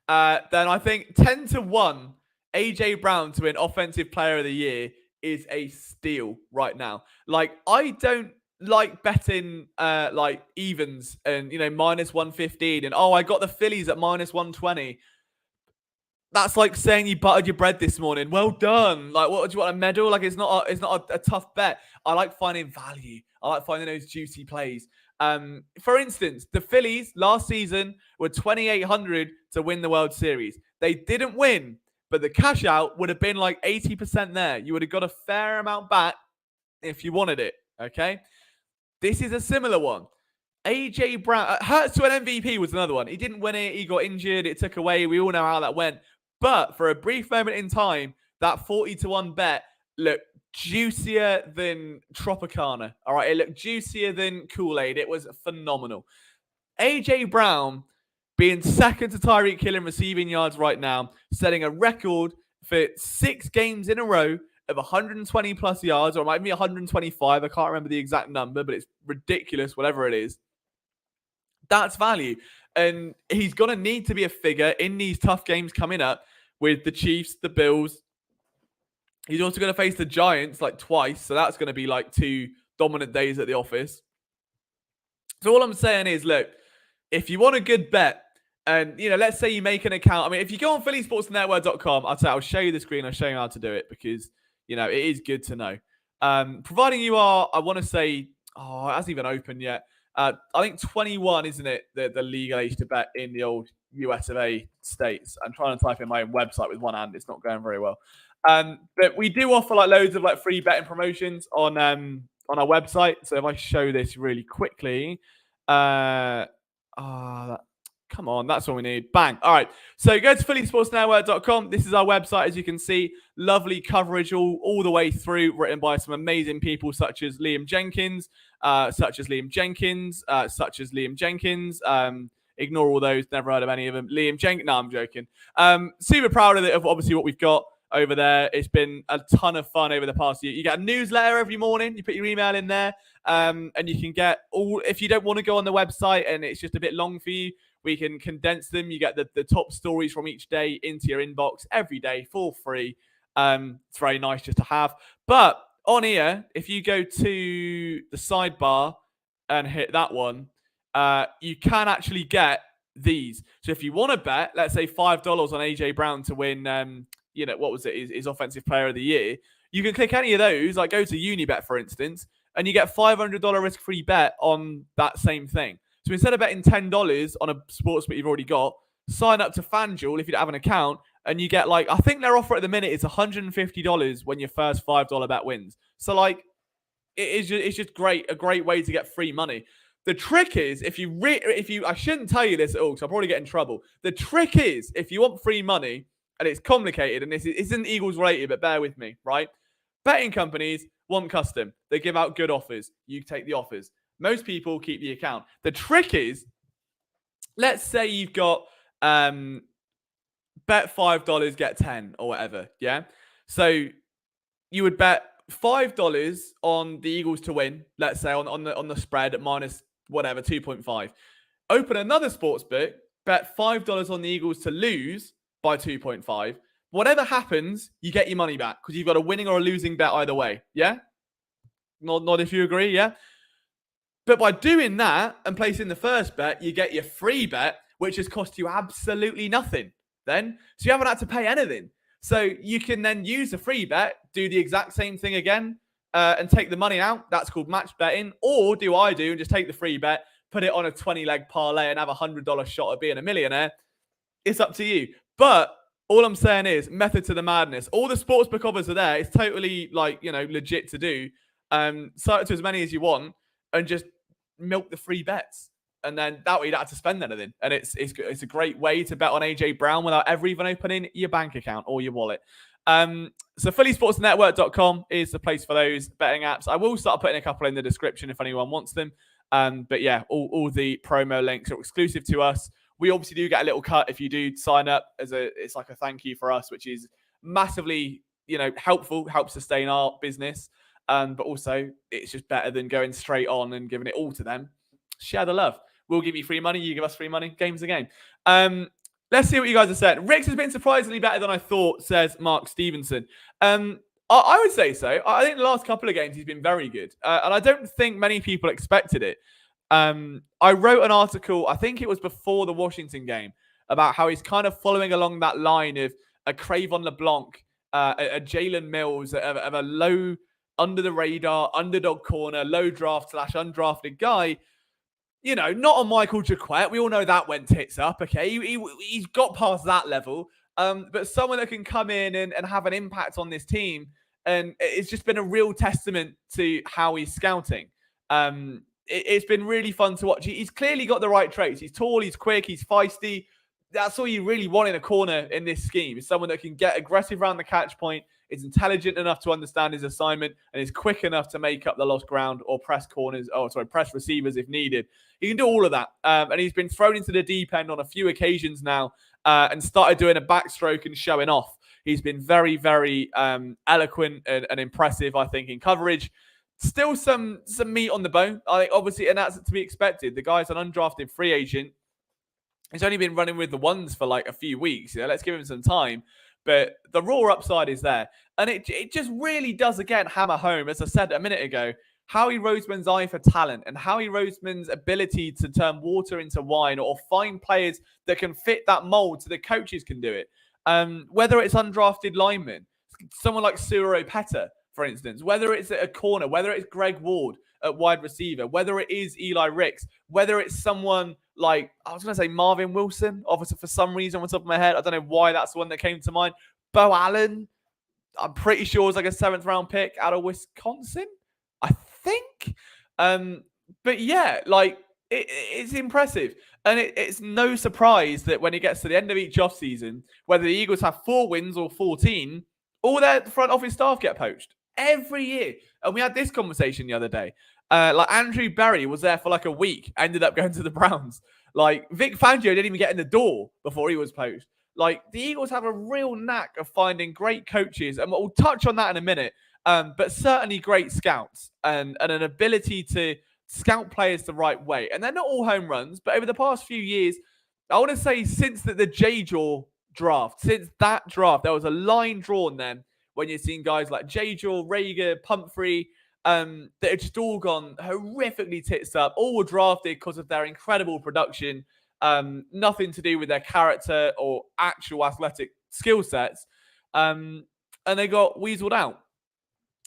then I think 10-1 AJ Brown to win Offensive Player of the Year is a steal right now. Like, I don't like betting like evens and, you know, minus 115 and, oh, I got the Phillies at minus 120. That's like saying you buttered your bread this morning. Well done. Like, what do you want, a medal? Like, it's not a tough bet. I like finding value. I like finding those juicy plays. For instance, the Phillies last season were 2,800 to win the World Series. They didn't win, but the cash out would have been like 80% there. You would have got a fair amount back if you wanted it. Okay. This is a similar one. AJ Brown, Hurts to an MVP was another one. He didn't win it. He got injured. It took away. We all know how that went. But for a brief moment in time, that 40-1 bet looked juicier than Tropicana. All right. It looked juicier than Kool-Aid. It was phenomenal. AJ Brown being second to Tyreek Hill in receiving yards right now, setting a record for 6 games in a row of 120 plus yards, or it might be 125. I can't remember the exact number, but it's ridiculous, whatever it is. That's value. And he's going to need to be a figure in these tough games coming up with the Chiefs, the Bills. He's also going to face the Giants like twice. So that's going to be like two dominant days at the office. So all I'm saying is, look, if you want a good bet, and let's say you make an account. I mean, if you go on phillysportsnetwork.com, I'll show you the screen. I'll show you how to do it because it is good to know. Providing you are, I want to say, it hasn't even opened yet. I think 21, isn't it? The legal age to bet in the old US of A states. I'm trying to type in my own website with one hand. It's not going very well. But we do offer like loads of like free betting promotions on our website. So if I show this really quickly, come on, that's what we need. Bang. All right. So go to phillysportsnetwork.com. This is our website, as you can see. Lovely coverage all the way through, written by some amazing people such as Liam Jenkins, Ignore all those. Never heard of any of them. Liam Jenkins. No, I'm joking. Super proud of obviously what we've got over there. It's been a ton of fun over the past year. You get a newsletter every morning. You put your email in there, and you can get all. If you don't want to go on the website and it's just a bit long for you, we can condense them. You get the top stories from each day into your inbox every day for free. It's very nice just to have. But on here, if you go to the sidebar and hit that one, you can actually get these. So if you want to bet, let's say $5 on AJ Brown to win, what was it? His offensive player of the year. You can click any of those, like go to Unibet, for instance, and you get $500 risk-free bet on that same thing. So instead of betting $10 on a sports bet you've already got, sign up to FanDuel if you don't have an account, and you get I think their offer at the minute is $150 when your first $5 bet wins. So it's just a great way to get free money. The trick is, I shouldn't tell you this at all because I'll probably get in trouble. The trick is, if you want free money, and it's complicated, and this isn't Eagles related, but bear with me, right? Betting companies want custom. They give out good offers. You take the offers. Most people keep the account. The trick is, let's say you've got bet $5, get 10 or whatever, yeah? So you would bet $5 on the Eagles to win, let's say on the spread at minus whatever, 2.5. Open another sports book, bet $5 on the Eagles to lose by 2.5. Whatever happens, you get your money back because you've got a winning or a losing bet either way, yeah? Not if you agree, yeah? But by doing that and placing the first bet, you get your free bet, which has cost you absolutely nothing then. So you haven't had to pay anything. So you can then use the free bet, do the exact same thing again, and take the money out. That's called match betting. Or do I do and just take the free bet, put it on a 20-leg parlay and have a $100 shot at being a millionaire? It's up to you. But all I'm saying is method to the madness. All the sportsbook offers are there. It's totally legit to do. Sign up to as many as you want and just milk the free bets. And then that way you don't have to spend anything. And it's a great way to bet on AJ Brown without ever even opening your bank account or your wallet. So phillysportsnetwork.com is the place for those betting apps. I will start putting a couple in the description if anyone wants them. But yeah, all the promo links are exclusive to us. We obviously do get a little cut if you do sign up it's like a thank you for us, which is massively, helpful, helps sustain our business. But also it's just better than going straight on and giving it all to them. Share the love. We'll give you free money. You give us free money. Game's a game. Let's see what you guys are saying. Rick's has been surprisingly better than I thought, says Mark Stevenson. I would say so. I think the last couple of games he's been very good. And I don't think many people expected it. I wrote an article, I think it was before the Washington game, about how he's kind of following along that line of a Cravon LeBlanc, a Jalen Mills, of a low, under the radar, underdog corner, low draft / undrafted guy. Not a Michael Jaquette. We all know that went tits up. Okay, he's got past that level. But someone that can come in and have an impact on this team, and it's just been a real testament to how he's scouting. It's been really fun to watch. He's clearly got the right traits. He's tall, he's quick, he's feisty. That's all you really want in a corner in this scheme, is someone that can get aggressive around the catch point, is intelligent enough to understand his assignment, and is quick enough to make up the lost ground or press receivers if needed. He can do all of that. And he's been thrown into the deep end on a few occasions now and started doing a backstroke and showing off. He's been very, very eloquent and impressive, I think, in coverage. Still some meat on the bone, I think, obviously, and that's to be expected. The guy's an undrafted free agent. He's only been running with the ones for like a few weeks. Let's give him some time. But the raw upside is there. And it just really does, again, hammer home, as I said a minute ago, Howie Roseman's eye for talent and Howie Roseman's ability to turn water into wine or find players that can fit that mold so the coaches can do it. Whether it's undrafted linemen, someone like Suro Peta, for instance, whether it's at a corner, whether it's Greg Ward at wide receiver, whether it is Eli Ricks, whether it's someone like, I was going to say Marvin Wilson, obviously for some reason on top of my head. I don't know why that's the one that came to mind. Bo Allen, I'm pretty sure was like a 7th round pick out of Wisconsin, I think. But yeah, like it's impressive. And it's no surprise that when it gets to the end of each offseason, whether the Eagles have 4 wins or 14, all their front office staff get poached every year. And we had this conversation the other day. Like Andrew Berry was there for like a week, ended up going to the Browns. Like Vic Fangio didn't even get in the door before he was poached. Like the Eagles have a real knack of finding great coaches, and we'll touch on that in a minute. But certainly great scouts and an ability to scout players the right way. And they're not all home runs, but over the past few years, I want to say since the J-Jaw draft, since that draft, there was a line drawn then when you're seeing guys like J-Jaw, Rager, Pumphrey, that have just all gone horrifically tits up, all were drafted because of their incredible production, nothing to do with their character or actual athletic skill sets, and they got weaseled out.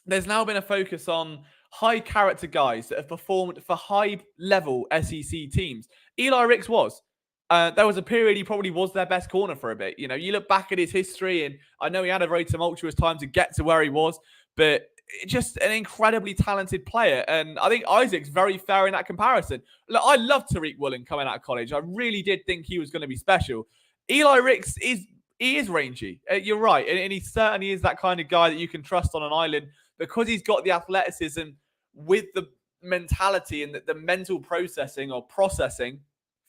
There's now been a focus on high character guys that have performed for high level SEC teams. Eli Ricks was. There was a period he probably was their best corner for a bit. You know, you look back at his history, and I know he had a very tumultuous time to get to where he was, but just an incredibly talented player. And I think Isaac's very fair in that comparison. Look, I loved Tariq Woolen coming out of college. I really did think he was going to be special. Eli Ricks is rangy. You're right. And he certainly is that kind of guy that you can trust on an island because he's got the athleticism with the mentality and the mental processing or processing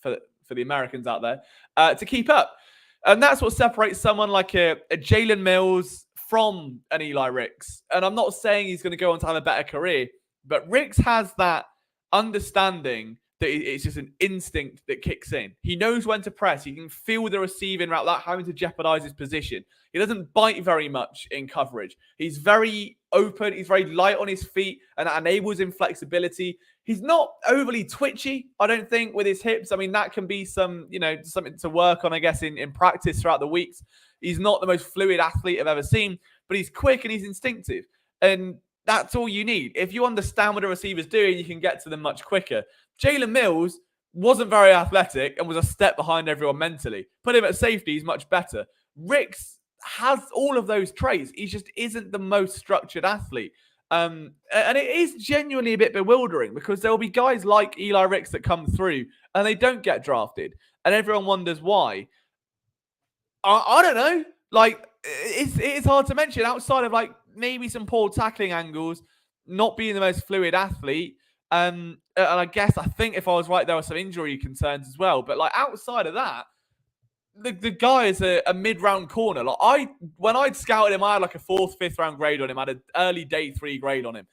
for the Americans out there to keep up. And that's what separates someone like a Jalen Mills from an Eli Ricks. And I'm not saying he's going to go on to have a better career, but Ricks has that understanding that it's just an instinct that kicks in. He knows when to press. He can feel the receiving route without having to jeopardize his position. He doesn't bite very much in coverage. He's very open. He's very light on his feet, and that enables him flexibility. He's not overly twitchy, I don't think, with his hips. I mean, that can be something to work on, I guess, in practice throughout the weeks. He's not the most fluid athlete I've ever seen, but he's quick and he's instinctive. And that's all you need. If you understand what a receiver's doing, you can get to them much quicker. Jalen Mills wasn't very athletic and was a step behind everyone mentally. Put him at safety, he's much better. Ricks has all of those traits. He just isn't the most structured athlete. And it is genuinely a bit bewildering because there will be guys like Eli Ricks that come through and they don't get drafted. And everyone wonders why. I don't know. Like, it's hard to mention outside of like maybe some poor tackling angles, not being the most fluid athlete. And I think if I was right, there were some injury concerns as well. But like outside of that, the guy is a mid-round corner. Like when I'd scouted him, I had like a 4th, 5th round grade on him. I had an early day 3 grade on him.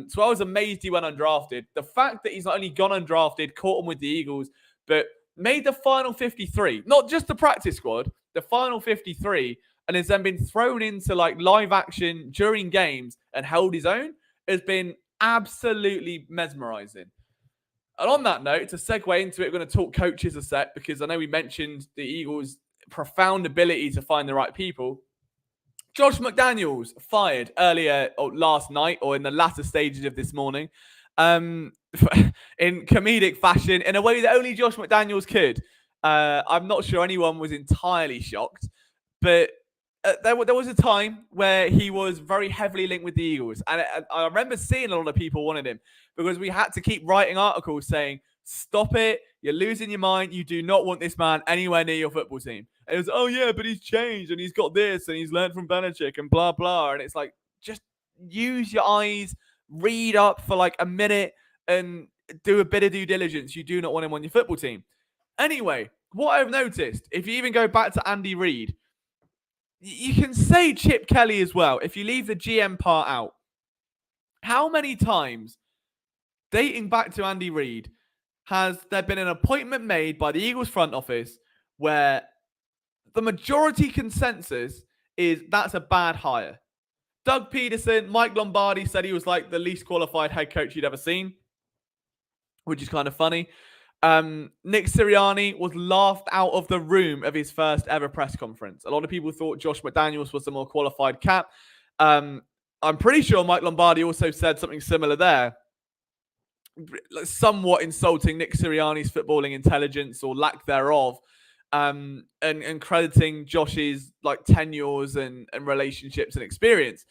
So I was amazed he went undrafted. The fact that he's not only gone undrafted, caught him with the Eagles, but made the final 53, not just the practice squad, the final 53, and has then been thrown into like live action during games and held his own, has been absolutely mesmerizing. And on that note, to segue into it, we're going to talk coaches a sec because I know we mentioned the Eagles' profound ability to find the right people. Josh McDaniels fired earlier or last night or in the latter stages of this morning in comedic fashion in a way that only Josh McDaniels could. I'm not sure anyone was entirely shocked, but there was a time where he was very heavily linked with the Eagles. And I remember seeing a lot of people wanted him because we had to keep writing articles saying, stop it, you're losing your mind, you do not want this man anywhere near your football team. And it was, oh yeah, but he's changed and he's got this and he's learned from Belichick and blah, blah. And it's like, just use your eyes, read up for like a minute and do a bit of due diligence. You do not want him on your football team. Anyway, what I've noticed, if you even go back to Andy Reid, you can say Chip Kelly as well, if you leave the GM part out. How many times, dating back to Andy Reid, has there been an appointment made by the Eagles front office where the majority consensus is that's a bad hire? Doug Peterson, Mike Lombardi said he was like the least qualified head coach you'd ever seen, which is kind of funny. Nick Sirianni was laughed out of the room of his first ever press conference. A lot of people thought Josh McDaniels was the more qualified cap. I'm pretty sure Mike Lombardi also said something similar there, somewhat insulting Nick Sirianni's footballing intelligence or lack thereof, and crediting Josh's like tenures and relationships and experience.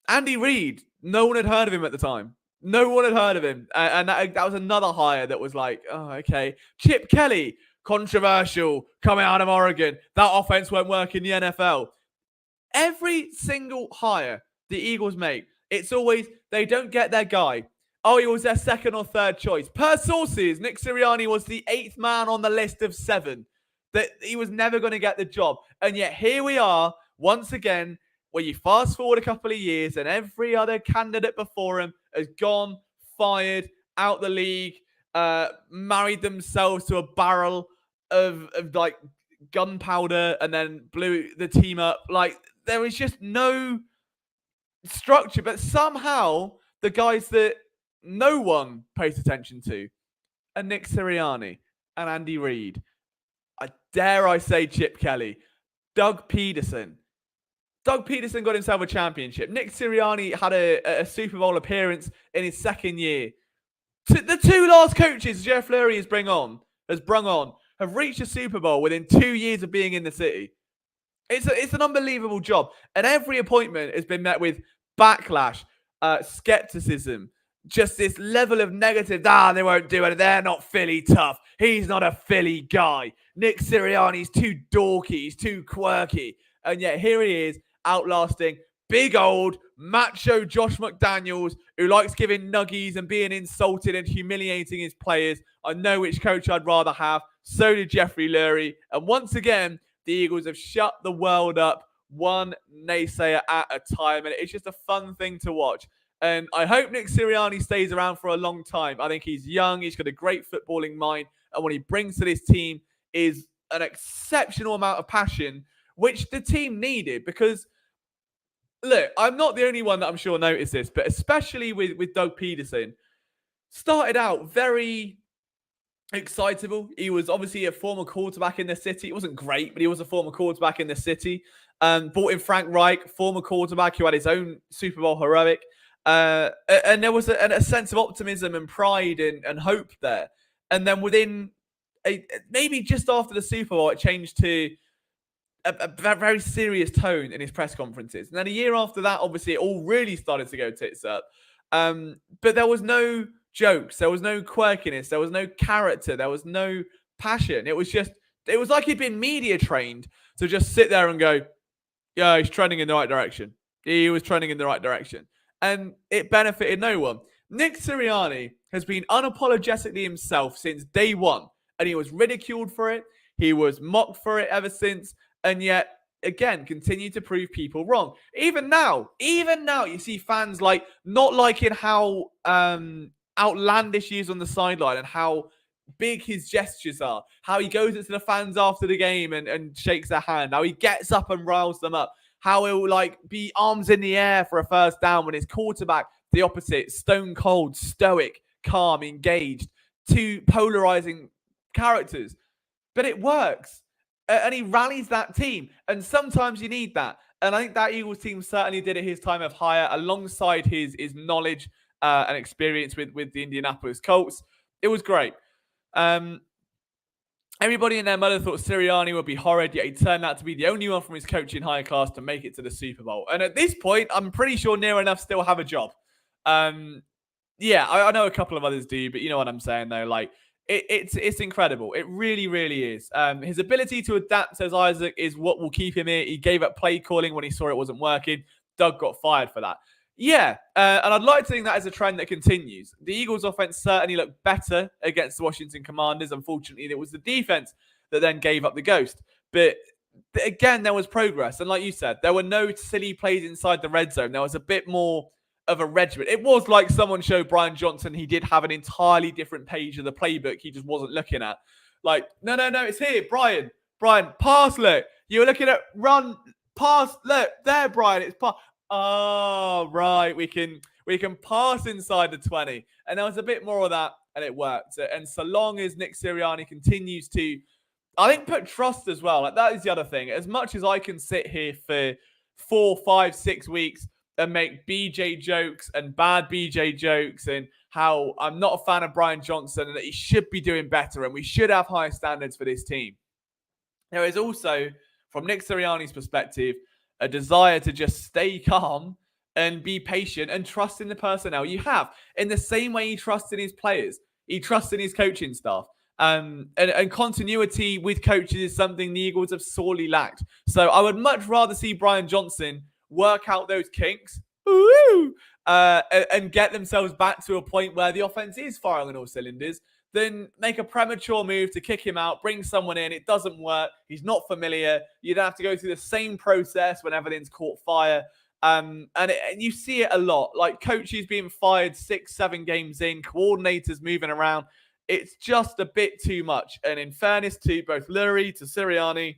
Andy Reid, no one had heard of him at the time. No one had heard of him. And that was another hire that was like, oh, okay. Chip Kelly, controversial, coming out of Oregon. That offense won't work in the NFL. Every single hire the Eagles make, it's always, they don't get their guy. Oh, he was their second or third choice. Per sources, Nick Sirianni was the 8th man on the list of 7. That he was never going to get the job. And yet here we are, once again, where you fast forward a couple of years and every other candidate before him has gone, fired, out the league, married themselves to a barrel of like gunpowder and then blew the team up. Like, there is just no structure. But somehow, the guys that no one pays attention to are Nick Sirianni and Andy Reid. Dare I say Chip Kelly, Doug Peterson. Doug Peterson got himself a championship. Nick Sirianni had a Super Bowl appearance in his second year. The 2 last coaches Jeff Lurie has brung on have reached a Super Bowl within 2 years of being in the city. It's an unbelievable job. And every appointment has been met with backlash, skepticism, just this level of negative. They won't do it. They're not Philly tough. He's not a Philly guy. Nick Sirianni's too dorky. He's too quirky. And yet here he is, outlasting big old macho Josh McDaniels, who likes giving nuggies and being insulted and humiliating his players. I know which coach I'd rather have. So did Jeffrey Lurie. And once again, the Eagles have shut the world up one naysayer at a time. And it's just a fun thing to watch. And I hope Nick Sirianni stays around for a long time. I think he's young. He's got a great footballing mind. And what he brings to this team is an exceptional amount of passion, which the team needed. Because, look, I'm not the only one that I'm sure noticed this, but especially with Doug Peterson, started out very excitable. He was obviously a former quarterback in the city. It wasn't great, but he was a former quarterback in the city. Brought in Frank Reich, former quarterback who had his own Super Bowl heroic. And there was a sense of optimism and pride and hope there. And then within maybe just after the Super Bowl, it changed to a very serious tone in his press conferences. And then a year after that, obviously, it all really started to go tits up. But there was no jokes. There was no quirkiness. There was no character. There was no passion. It was like he'd been media trained to just sit there and go, yeah, he's trending in the right direction. He was trending in the right direction. And it benefited no one. Nick Sirianni has been unapologetically himself since day one. And he was ridiculed for it. He was mocked for it ever since. And yet, again, continue to prove people wrong. Even now, you see fans like not liking how outlandish he is on the sideline and how big his gestures are. How he goes into the fans after the game and shakes their hand. How he gets up and riles them up. How he'll like be arms in the air for a first down when his quarterback, the opposite, stone cold, stoic, calm, engaged. 2 polarizing characters. But it works. And he rallies that team. And sometimes you need that. And I think that Eagles team certainly did at his time of hire alongside his knowledge and experience with the Indianapolis Colts. It was great. Everybody and their mother thought Sirianni would be horrid, yet he turned out to be the only one from his coaching higher class to make it to the Super Bowl. And at this point, I'm pretty sure near enough still have a job. Yeah, I know a couple of others do, but you know what I'm saying, though. Like, it's incredible. It really, really is. His ability to adapt, says Isaac, is what will keep him here. He gave up play calling when he saw it wasn't working. Doug got fired for that. Yeah, and I'd like to think that is a trend that continues. The Eagles' offense certainly looked better against the Washington Commanders. Unfortunately, it was the defense that then gave up the ghost. But again, there was progress. And like you said, there were no silly plays inside the red zone. There was a bit more of a regiment. It was like someone showed Brian Johnson he did have an entirely different page of the playbook he just wasn't looking at. Like, no, it's here. Brian, pass, look. You were looking at run, pass, look, there, Brian, it's pass. Oh, right. We can pass inside the 20. And there was a bit more of that, and it worked. And so long as Nick Sirianni continues to, I think, put trust as well. Like, that is the other thing. As much as I can sit here for 4, 5, 6 weeks and make BJ jokes and bad BJ jokes and how I'm not a fan of Brian Johnson and that he should be doing better and we should have higher standards for this team. There is also, from Nick Sirianni's perspective, a desire to just stay calm and be patient and trust in the personnel you have in the same way he trusts in his players. He trusts in his coaching staff. And continuity with coaches is something the Eagles have sorely lacked. So I would much rather see Brian Johnson work out those kinks and get themselves back to a point where the offense is firing on all cylinders than make a premature move to kick him out, bring someone in. It doesn't work. He's not familiar. You'd have to go through the same process when everything's caught fire. And you see it a lot, like coaches being fired 6, 7 games in, coordinators moving around. It's just a bit too much. And in fairness to both Lurie, to Sirianni,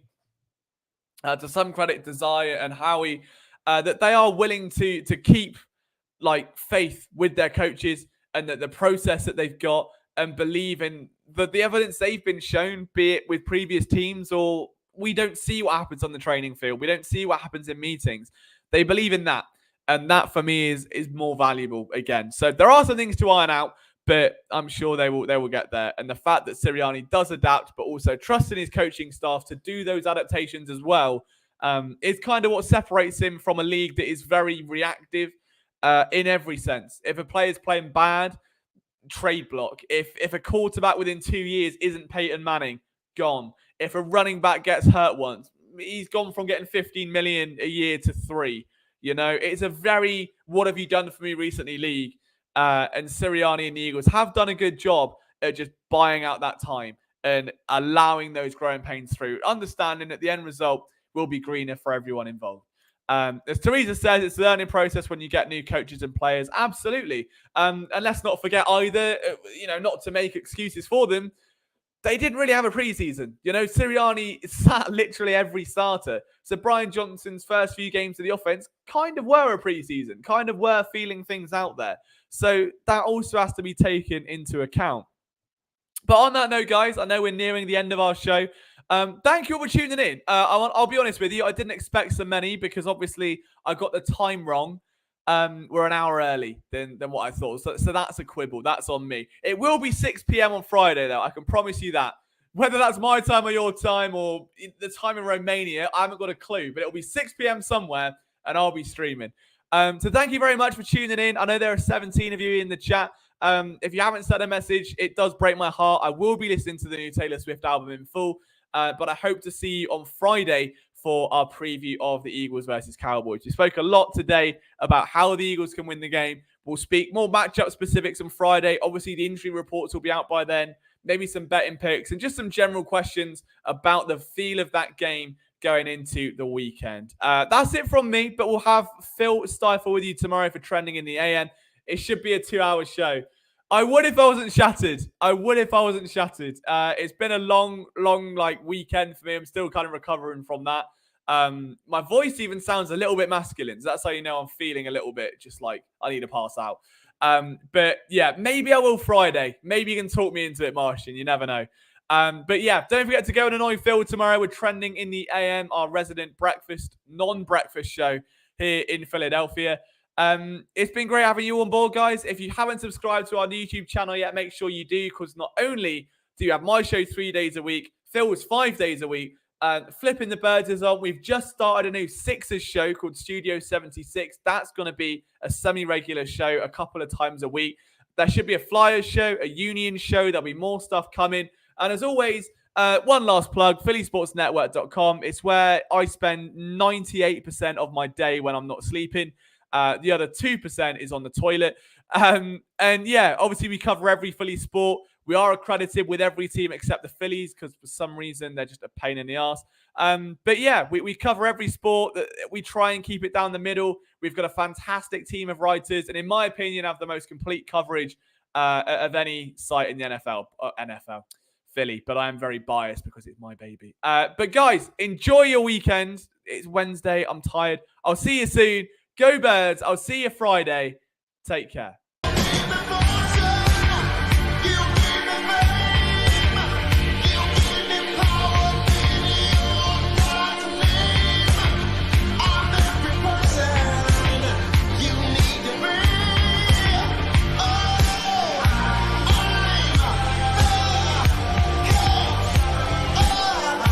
to some credit to Zaya and Howie, that they are willing to keep like faith with their coaches and that the process that they've got and believe in the evidence they've been shown, be it with previous teams or we don't see what happens on the training field. We don't see what happens in meetings. They believe in that. And that for me is more valuable again. So there are some things to iron out, but I'm sure they will get there. And the fact that Sirianni does adapt, but also trusts in his coaching staff to do those adaptations as well, is kind of what separates him from a league that is very reactive in every sense. If a player's playing bad, trade block. If a quarterback within 2 years isn't Peyton Manning, gone. If a running back gets hurt once, he's gone from getting 15 million a year to 3. You know, it's a very what have you done for me recently league. And Sirianni and the Eagles have done a good job at just buying out that time and allowing those growing pains through, understanding that the end result will be greener for everyone involved. As Teresa says, it's a learning process when you get new coaches and players. Absolutely. And let's not forget either, not to make excuses for them, they didn't really have a preseason. You know, Sirianni sat literally every starter. So Brian Johnson's first few games of the offense kind of were a preseason, kind of were feeling things out there. So that also has to be taken into account. But on that note, guys, I know we're nearing the end of our show. Thank you all for tuning in. I'll be honest with you, I didn't expect so many because obviously I got the time wrong. We're an hour early than what I thought. So that's a quibble. That's on me. It will be 6 p.m. on Friday, though. I can promise you that. Whether that's my time or your time or the time in Romania, I haven't got a clue. But it'll be 6 p.m. somewhere, and I'll be streaming. So thank you very much for tuning in. I know there are 17 of you in the chat. If you haven't sent a message, it does break my heart. I will be listening to the new Taylor Swift album in full. But I hope to see you on Friday for our preview of the Eagles versus Cowboys. We spoke a lot today about how the Eagles can win the game. We'll speak more matchup specifics on Friday. Obviously, the injury reports will be out by then. Maybe some betting picks and just some general questions about the feel of that game going into the weekend. That's it from me, but we'll have Phil Stifle with you tomorrow for Trending in the AM. It should be a 2-hour show. I would if I wasn't shattered. It's been a long weekend for me. I'm still kind of recovering from that. My voice even sounds a little bit masculine. So that's how you know I'm feeling a little bit just like I need to pass out. But yeah, maybe I will Friday. Maybe you can talk me into it, Martian. You never know. But yeah, don't forget to go and annoy Phil tomorrow. We're Trending in the AM, our resident non-breakfast show here in Philadelphia. It's been great having you on board, guys. If you haven't subscribed to our YouTube channel yet, make sure you do, because not only do you have my show 3 days a week, Phil's 5 days a week, Flipping the Birds is on. We've just started a new Sixers show called Studio 76. That's going to be a semi-regular show a couple of times a week. There should be a Flyers show, a Union show. There'll be more stuff coming. And as always, one last plug, phillysportsnetwork.com. It's where I spend 98% of my day when I'm not sleeping. The other 2% is on the toilet. And yeah, obviously we cover every Philly sport. We are accredited with every team except the Phillies because for some reason they're just a pain in the ass. But yeah, we cover every sport. We try and keep it down the middle. We've got a fantastic team of writers and in my opinion have the most complete coverage of any site in the NFL. Philly, but I am very biased because it's my baby. But guys, enjoy your weekend. It's Wednesday. I'm tired. I'll see you soon. Go Birds. I'll see you Friday. Take care.